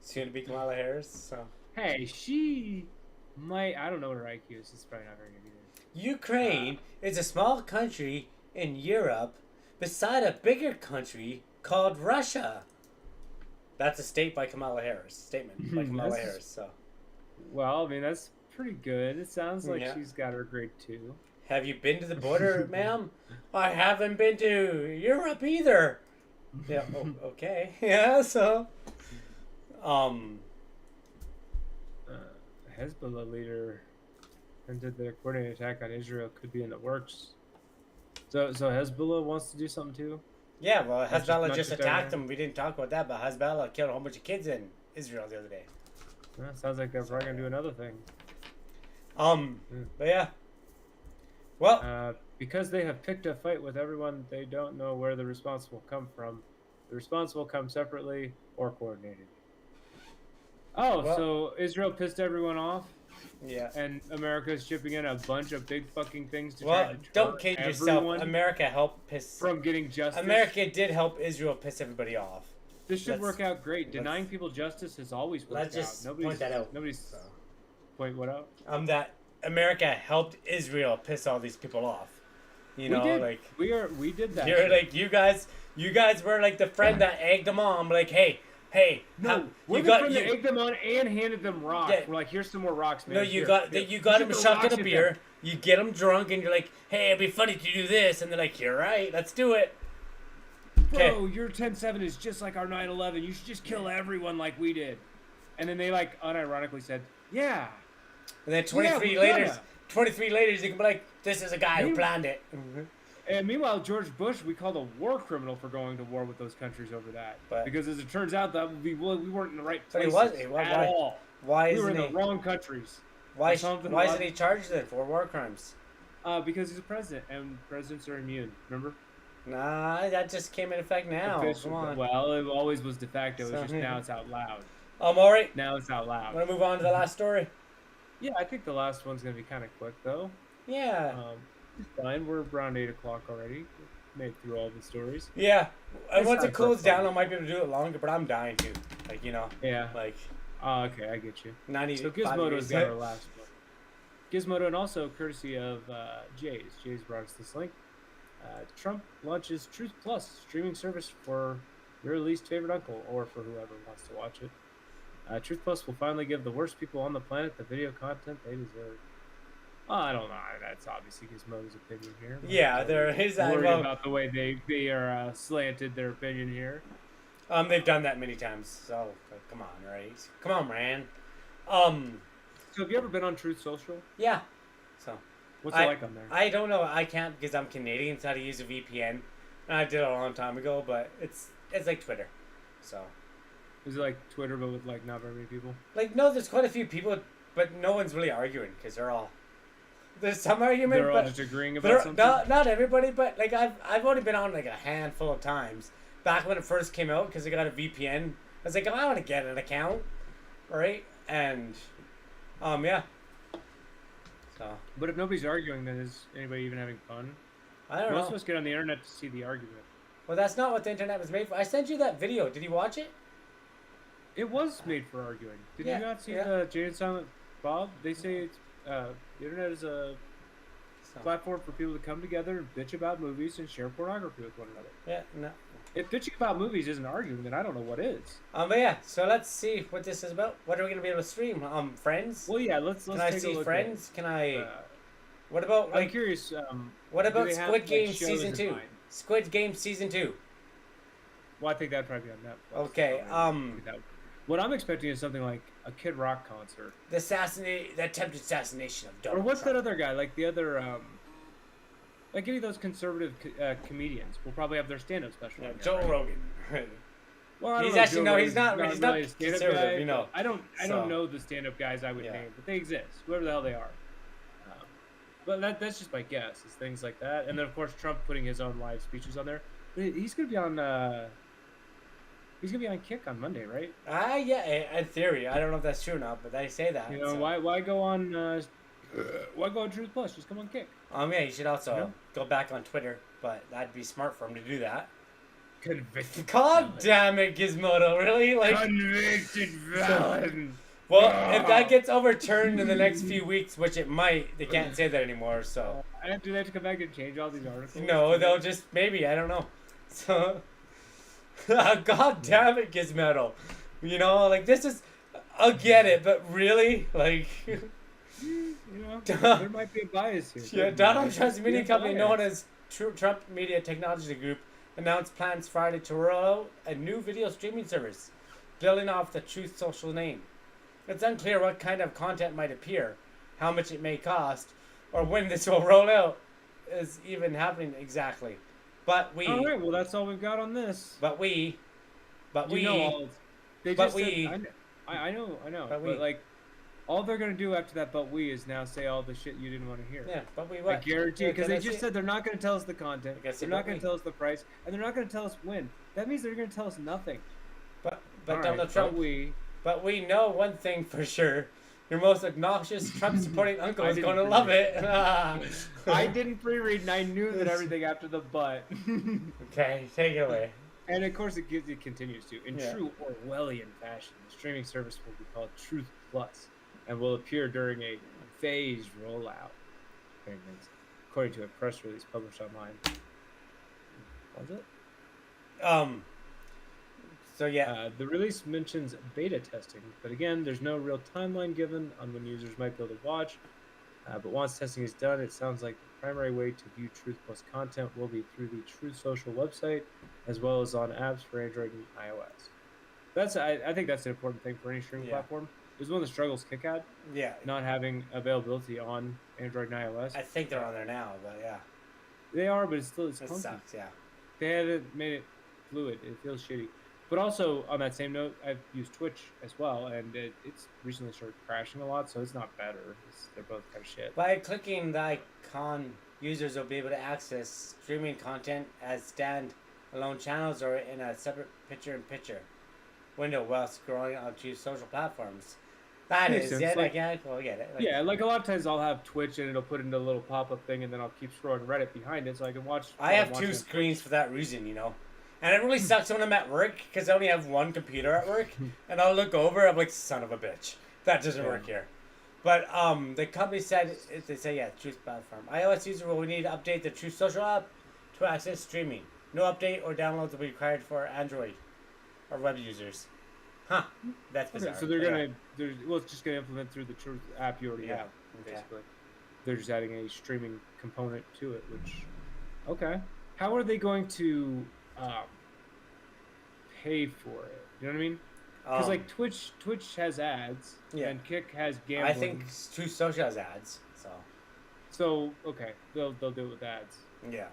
Soon to be Kamala Harris. So. Hey, she might. I don't know what her IQ is. It's probably not very good either. Ukraine is a small country in Europe beside a bigger country called Russia. That's a statement by Kamala Harris. So. Well, I mean, that's pretty good. It sounds like Yeah. she's got her grade 2. Have you been to the border, ma'am? I haven't been to Europe either. Yeah. Okay. Yeah. So. Hezbollah leader hinted that a coordinated attack on Israel could be in the works. So Hezbollah wants to do something too? Yeah. Well, Not Hezbollah just just down attacked there? them. We didn't talk about that, but Hezbollah killed a whole bunch of kids in Israel the other day. Well, sounds like they're probably gonna do another thing. But yeah. Well. Because they have picked a fight with everyone, they don't know where the response will come from. The response will come separately or coordinated. Oh, Well- so Israel pissed everyone off, Yeah. and America's shipping in a bunch of big fucking things to try Well, to deter don't kid yourself. everyone America helped piss. from getting justice. America did help Israel piss everybody off. This should let's- work out great. let's- Denying people justice has always worked Let's just out. point that out. Nobody's So. point what out. That America helped Israel piss all these people off. You know, we did. like We did that. you're shit. like you guys were like the friend that egged them on. Like, hey, No, we're you the got friend that you. egged them on and handed them rocks. Yeah. We're like, here's some more rocks, man. No, you Here, got here. you got Shoot them the shucking rocks a at beer. them. You get them drunk, and you're like, hey, it'd be funny to do this, and they're like, you're right, let's do it. Bro, your 10-7 is just like our 9/11. You should just kill everyone like we did. And then they like unironically said, yeah. And then 23 we later, gotta. 23 later, you can be like, this is a guy who Maybe- planned it. And meanwhile, George Bush, we called a war criminal for going to war with those countries over that. But- because as it turns out, that we weren't in the right But he places was- at why- all. Why We were isn't in he? the wrong countries. Why something isn't about- he charged then for war crimes? Because he's a president, and presidents are immune. Remember? Nah, that just came in effect now. Official- Come on. Well, it always was de facto. It's So- just now it's out loud. All right. Now it's out I'm loud. gonna move on to the last story. Yeah, I think the last one's gonna be kind of quick though. Yeah. It's fine. We're around 8 o'clock already. Made through all the stories. Yeah. And It's once not it cools for down, fun. I might be able to do it longer, but I'm dying to. Like, you know, Yeah. like Oh, okay, I get you. 90. So Gizmodo's got our last one. Gizmodo, and also courtesy of Jay's. Jay's brought us this link. Trump launches Truth Plus streaming service for your least favorite uncle, or for whoever wants to watch it. Truth Plus will finally give the worst people on the planet the video content they deserve. I don't know. That's obviously Gizmodo's opinion here. Yeah, there is that. Worried Well, about the way they are slanted their opinion here. they've done that many times. So like, come on, right? Come on, man. So have you ever been on Truth Social? Yeah. So What's it like on there? I don't know. I can't because I'm Canadian, so I had to use a VPN. And I did it a long time ago, but it's like Twitter. So Is it like Twitter but with like not very many people? like no, there's quite a few people, but no one's really arguing because there's some argument, They're all but just agreeing about something. not everybody. But like I've only been on like a handful of times back when it first came out because I got a VPN. I was like, oh, I want to get an account, right? And yeah. So But if nobody's arguing, then is anybody even having fun? I don't Most know. of us get on the internet to see the argument. Well, that's not what the internet was made for. I sent you that video. Did you watch it? It was made for arguing. Did Yeah, you not see yeah. the Jay and Silent Bob? They say it's, the internet is a So, platform for people to come together and bitch about movies and share pornography with one another. yeah, no. If bitching about movies isn't arguing, then I don't know what is. But yeah. So let's see what this is about. What are we gonna be able to stream? Friends. Well, yeah, let's Can I take a see look Friends? Can I? At, What about I'm like? curious. What do about they have, Squid like, Game shows season in 2? mind? Squid Game season 2. Well, I think that'd probably be on Netflix. Okay, What I'm expecting is something like a Kid Rock concert. The attempted assassination of Donald Or what's that Trump. other guy? Like the other, like any of those conservative comedians will probably have their stand-up special. Yeah, on there, Joe right? Rogan. Well, I don't He's know, actually Joe no, Rogan's he's not. He's not really a stand-up conservative. guy, You know. I don't So- know the stand-up guys I would Yeah. name, but they exist, whoever the hell they are. But that's just my guess. Is things like that, and then of course Trump putting his own live speeches on there. But he's gonna be on He's gonna be on Kick on Monday, right? Yeah, in theory. I don't know if that's true or not, but they say that. You know, so. why go on why go on Truth Plus? Just come on Kick. Yeah, you should also You know? go back on Twitter, but that'd be smart for him to do that. Convicted. God damn it, Gizmodo, really? Like, Convicted felon. well, if that gets overturned in the next few weeks, which it might, they can't say that anymore, so. Do they have to come back and change all these articles? No, they'll just, maybe, I don't know. So, God damn it, Gizmodo. You know, like, this is, I'll get it, but really? Like, You know, there might be a bias here. yeah, Donald Trump's media Yeah, company bias. known as Trump Media Technology Group announced plans Friday to roll out a new video streaming service, building off the Truth Social name. It's unclear what kind of content might appear, how much it may cost, or when this will roll out is even happening exactly. But we, All right, well, that's all we've got on this. but we, You know, all, they but just we- said, I know, but but we- like, all they're gonna do after that, but we, is now say all the shit you didn't want to hear. yeah, but we I what? guarantee, because Yeah, they just said they're not going to tell us the content, I guess they're it not won't going be. to tell us the price, and they're not going to tell us when. That means they're going to tell us nothing. But All right, Donald Trump. but We know one thing for sure. Your most obnoxious Trump-supporting uncle I is going to didn't love it. I didn't pre-read, and I knew that everything after the but. Okay, take it away. And of course, it continues to. In Yeah. true Orwellian fashion, the streaming service will be called Truth Plus, and will appear during a phased rollout. According to a press release published online. Was it? So yeah, The release mentions beta testing, but again, there's no real timeline given on when users might be able to watch. But once testing is done, it sounds like the primary way to view Truth Plus content will be through the Truth Social website, as well as on apps for Android and iOS. I think that's an important thing for any streaming Yeah. platform. It was one of the struggles Kick had, yeah. not having availability on Android and iOS. I think they're on there now, but yeah, They are, but it's it clunky. sucks. Yeah. They hadn't made it fluid. It feels shitty. But also, on that same note, I've used Twitch as well, and it's recently started crashing a lot, so it's not better. They're both kind of shit. By clicking the icon, users will be able to access streaming content as stand-alone channels or in a separate picture-in-picture window while scrolling onto social platforms. That Makes is, sense, yeah, like- well, I get it. Like, Yeah, like a lot of times I'll have Twitch, and it'll put in a little pop-up thing, and then I'll keep scrolling Reddit behind it, so I can watch. I have two screens for that reason, you know. And it really sucks when I'm at work because I only have one computer at work, and I'll look over. I'm like, son of a bitch, that doesn't Yeah. work here. But the company said they say yeah, Truth platform. iOS user will need to update the Truth Social app to access streaming. No update or downloads will be required for Android or web users. Huh? That's bizarre. Okay, so they're But gonna, it's just gonna implement through the Truth app you already Yeah, have, okay. basically. They're just adding a streaming component to it, which, okay. How are they going to pay for it? You know what I mean? Because like Twitch has ads, Yeah. and Kick has gambling. I think Truth Social has ads, so So okay, they'll do it with ads. yeah.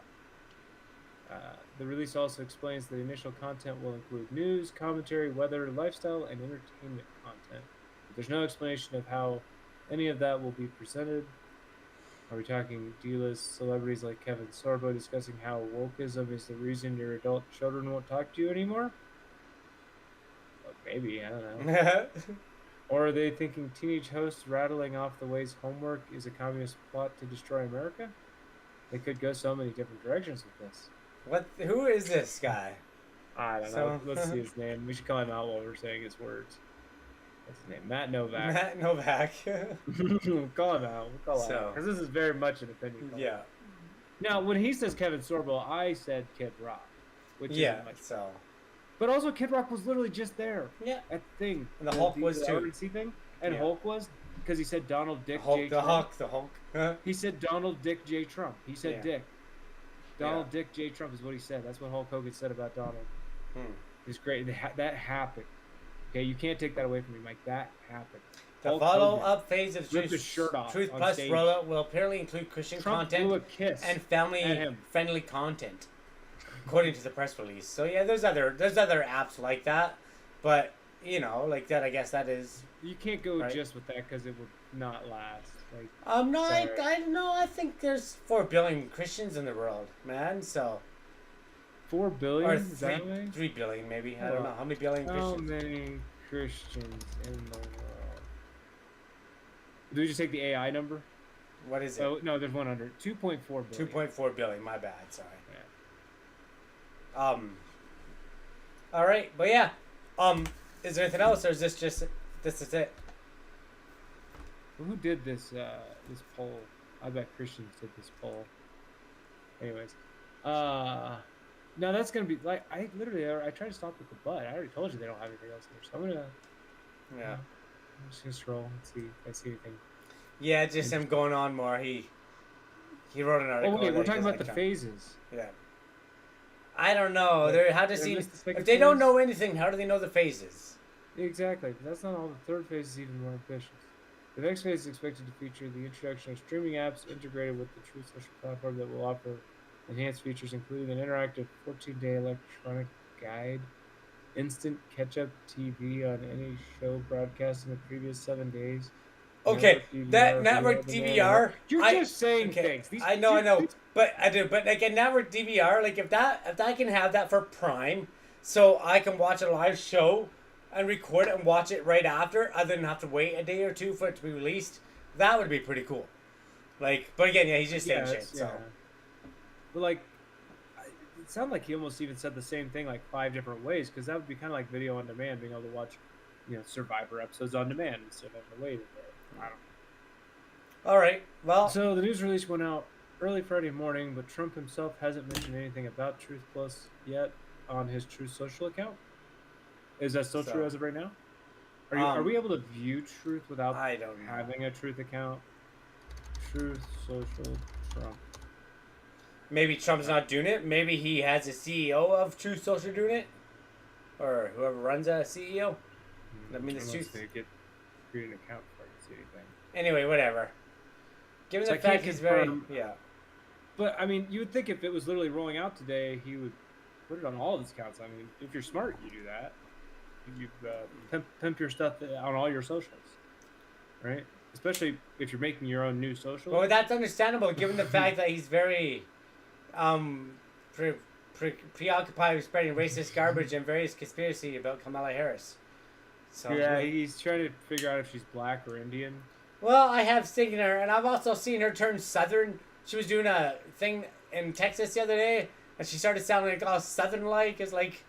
The release also explains that the initial content will include news, commentary, weather, lifestyle, and entertainment content. But there's no explanation of how any of that will be presented. Are we talking D-list celebrities like Kevin Sorbo discussing how wokeism is the reason your adult children won't talk to you anymore? Well, maybe, I don't know. Or are they thinking teenage hosts rattling off the ways homework is a communist plot to destroy America? They could go so many different directions with this. What? Who is this guy? I don't So- know. Let's see his name. We should call him out while we're saying his words. What's his name? Matt Novak. Matt Novak. We'll call him out. We'll call him So- out. Because this is very much an opinion. call. yeah. Now, when he says Kevin Sorbo, I said Kid Rock. Which Yeah. isn't much. So. But also, Kid Rock was literally just there Yeah. at the thing. And the Hulk was too. RNC thing. And Yeah. Hulk was because he said Donald Dick J. Hulk, the Trump. Hulk, the Hulk. Huh? He said Donald Dick J. Trump. He said Yeah. Dick. Donald Dick J. Trump is what he said. That's what Hulk Hogan said about Donald. Hmm. It's great. That happened. Okay, you can't take that away from me, Mike. That happened. The Hulk Hogan follow-up phase of ripped his shirt off Truth on Plus stage. rollout will apparently include Christian Trump blew a content kiss and at him. family-friendly content, according to the press release. So yeah, there's other apps like that, but you know, like that. I guess that is. You can't go Right. just with that because it would not last. Like, No, Sorry. I no, I think there's 4 billion Christians in the world, man. So 4 billion? Or Is that way? 3 billion maybe. I don't know. How many billion How Christians? many Christians in the world? Did we just take the AI number? What is it? Oh, no, there's 100. 2.4 billion. 2.4 billion. My bad. Sorry. Yeah. All right, but yeah. Is there anything else, or is this just this is it? Well, who did this this poll? I bet Christians did this poll. Anyways, no, that's gonna be like I tried to stop at the butt. I already told you they don't have anything else there, so I'm gonna I'm just gonna scroll and see if I see anything. Yeah, just him going on more. He wrote an article. Oh wait, that we're he talking doesn't about the like phases. Yeah. I don't know. Yeah. They're how to They see missed the second if they don't phase. know anything. How do they know the phases? Exactly. That's not all. The third phase is even more ambitious. The next phase is expected to feature the introduction of streaming apps integrated with the True Social platform that will offer enhanced features, including an interactive 14-day electronic guide, instant catch-up TV on any show broadcast in the previous 7 days. Okay, that network DVR. You're just saying things. I know, but I do. But like a network DVR, like if I can have that for Prime, so I can watch a live show and record it and watch it right after, other than have to wait a day or two for it to be released, that would be pretty cool. Like, but again, yeah, he's just saying shit. So, but like, it sounded like he almost even said the same thing like 5 different ways, because that would be kind of like video on demand, being able to watch, Survivor episodes on demand instead of having to wait. I don't know. All right. Well, so the news release went out early Friday morning, but Trump himself hasn't mentioned anything about Truth Plus yet on his Truth Social account. Is that still true as of right now? Are we able to view Truth without having a Truth account? Truth Social Trump. Maybe Trump's not doing it. Maybe he has a CEO of Truth Social doing it, or whoever runs a CEO. I mean, the Truth. Create an account before I can see anything. Anyway, whatever. Given the fact he's very But I mean, you would think if it was literally rolling out today, he would put it on all of his accounts. I mean, if you're smart, you do that. You pimp your stuff on all your socials, right? Especially if you're making your own new social. Well, that's understandable given the fact that he's very preoccupied with spreading racist garbage and various conspiracy about Kamala Harris. So yeah, he's trying to figure out if she's black or Indian. Well, I have seen her, and I've also seen her turn Southern. She was doing a thing in Texas the other day, and she started sounding like all Southern-like. It's like,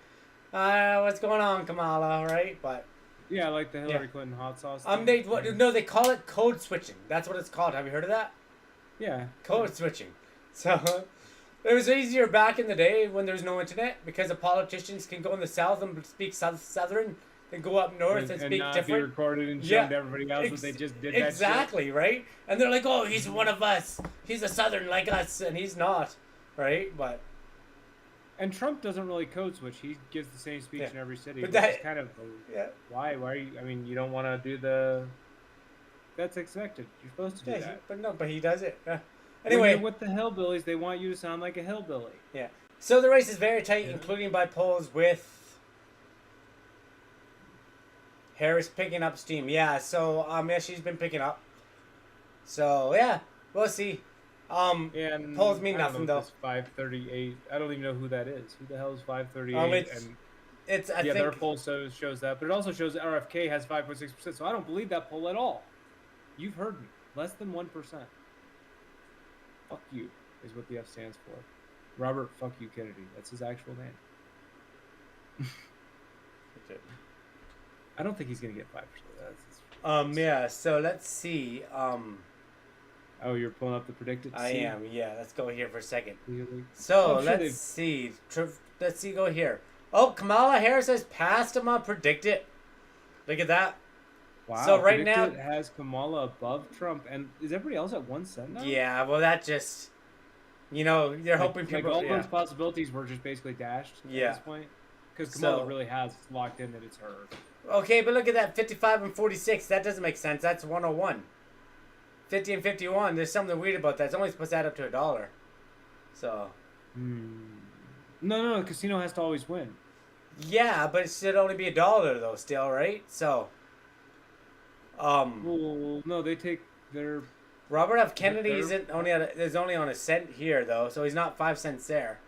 what's going on, Kamala, right? But yeah, like the Hillary Clinton hot sauce. They call it code switching. That's what it's called. Have you heard of that? Yeah. Code switching. So it was easier back in the day when there was no internet because the politicians can go in the South and speak Southern. And go up north and speak not different. Be recorded and shown to everybody else what they just did. Exactly, right? And they're like, "Oh, he's one of us. He's a Southern like us," and he's not, right? But and Trump doesn't really code switch. He gives the same speech in every city. But that's kind of why? Why are you? I mean, you don't want to do the. That's expected. You're supposed to do that. But he does it. Anyway, with the hillbillies, they want you to sound like a hillbilly. Yeah. So the race is very tight, including by polls with Harris picking up steam. Yeah, so she's been picking up. So yeah, we'll see. And polls mean nothing though. 538. I don't even know who that is. Who the hell is 538? I think their poll shows that, but it also shows that RFK has 5.6%. So I don't believe that poll at all. You've heard me. Less than 1%. Fuck you is what the F stands for. Robert Fuck You Kennedy. That's his actual name. Okay. I don't think he's gonna get 5%. Yeah. So let's see. Oh, you're pulling up the predicted. I am. Yeah. Let's go here for a second. Really? So let's see. Let's see. Go here. Oh, Kamala Harris has passed him on predicted. Look at that. Wow. So right now it has Kamala above Trump, and is everybody else at 1 cent now? Yeah. Well, that just. They're hoping people. Like all those possibilities were just basically dashed at this point. Because Kamala really has locked in that it's her. Okay, but look at that, 55 and 46. That doesn't make sense. That's 101. 50 and 51. There's something weird about that. It's only supposed to add up to $1. So. No. Casino has to always win. Yeah, but it should only be $1 though. Still, right? So. Well, no, they take their. Robert F. Kennedy is only on a cent here though, so he's not 5 cents there.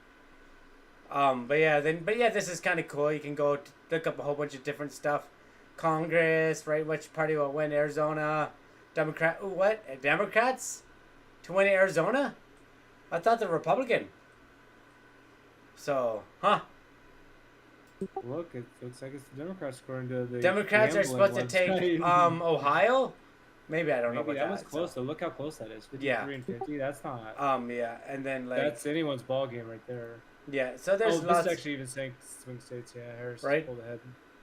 But yeah, this is kind of cool. You can go look up a whole bunch of different stuff. Congress, right? Which party will win Arizona? Democrats to win Arizona? I thought the Republican. So, Look, it looks like it's the Democrats according to the Democrats are gambling supposed to take website. Ohio. Maybe I don't know Maybe about that was close though. Look how close that is. 53 Yeah. and 50. That's not. Yeah, and then like That's anyone's ball game right there. yeah. So there's This lots. is actually even saying swing states. Yeah, Harris Right. pulled ahead.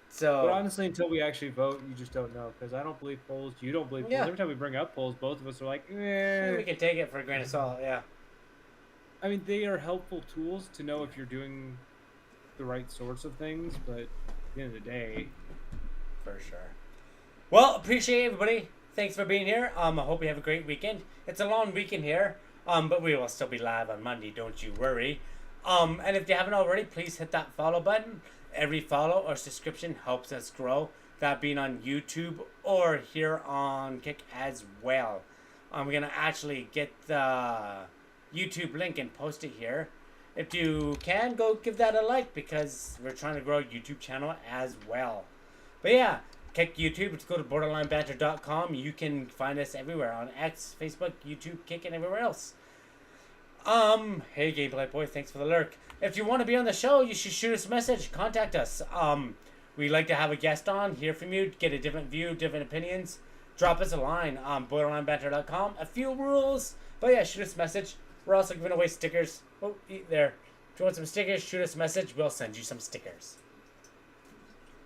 So But honestly, until we actually vote, you just don't know because I don't believe polls. You don't believe polls. Yeah. Every time we bring up polls, both of us are like, we eh. can take it for a grain of salt. Yeah. I mean, they are helpful tools to know if you're doing the right sorts of things, but at the end of the day, For sure. Well, appreciate everybody. Thanks for being here. I hope you have a great weekend. It's a long weekend here, but we will still be live on Monday. Don't you worry. And if you haven't already, please hit that follow button. Every follow or subscription helps us grow. That being on YouTube or here on Kick as well. I'm gonna actually get the YouTube link and post it here. If you can, go give that a like because we're trying to grow a YouTube channel as well. But yeah, Kick YouTube. Let's go to borderlinebanter.com. You can find us everywhere on X, Facebook, YouTube, Kick, and everywhere else. Hey Gameplay Boy, thanks for the lurk. If you want to be on the show, you should shoot us a message. Contact us. We'd like to have a guest on, hear from you, get a different view, different opinions. Drop us a line on borderlinebanter.com. A few rules, but yeah, shoot us a message. We're also giving away stickers. Oh, there. If you want some stickers, shoot us a message. We'll send you some stickers.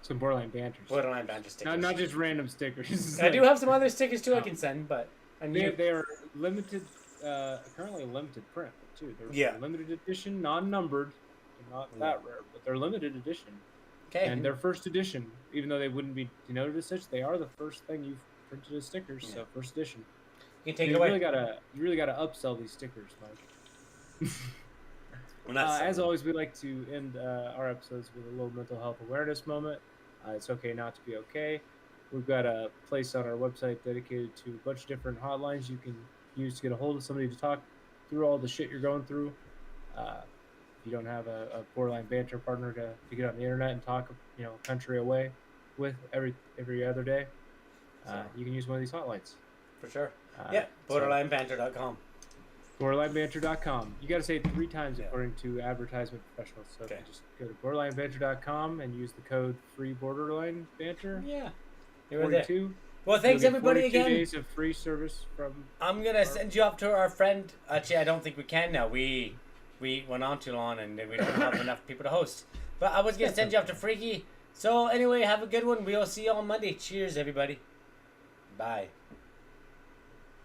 some borderline banters. Borderline Banter stickers. Not just random stickers. I do have some other stickers too I can send, but I need. They are limited, currently a limited print too. They're Yeah. limited edition, non-numbered. They're not that rare, but they're limited edition. Okay. And they're first edition, even though they wouldn't be denoted as such. They are the first thing you've printed as stickers, so first edition. You can take you it away. really gotta upsell these stickers, Mike. Well, that's As always, we like to end our episodes with a little mental health awareness moment. It's okay not to be okay. We've got a place on our website dedicated to a bunch of different hotlines you can use to get a hold of somebody to talk through all the shit you're going through. If you don't have a borderline banter partner to get on the internet and talk, country away with every other day, you can use one of these hotlines. For sure. Yeah, borderlinebanter.com. BorderlineBanter.com. You got to say it 3 times according to advertisement professionals. So Okay. just go to BorderlineBanter.com and use the code FreeBorderlineBanter. Yeah. You're there. 42. Well, thanks You'll get everybody 42 again. days of free service from. I'm gonna send you up to our friend. Actually, I don't think we can now. We went on too long and we don't have enough people to host. But I was gonna send you up to Freaky. So anyway, have a good one. We'll see you on Monday. Cheers, everybody. Bye.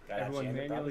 God, Everyone actually, manually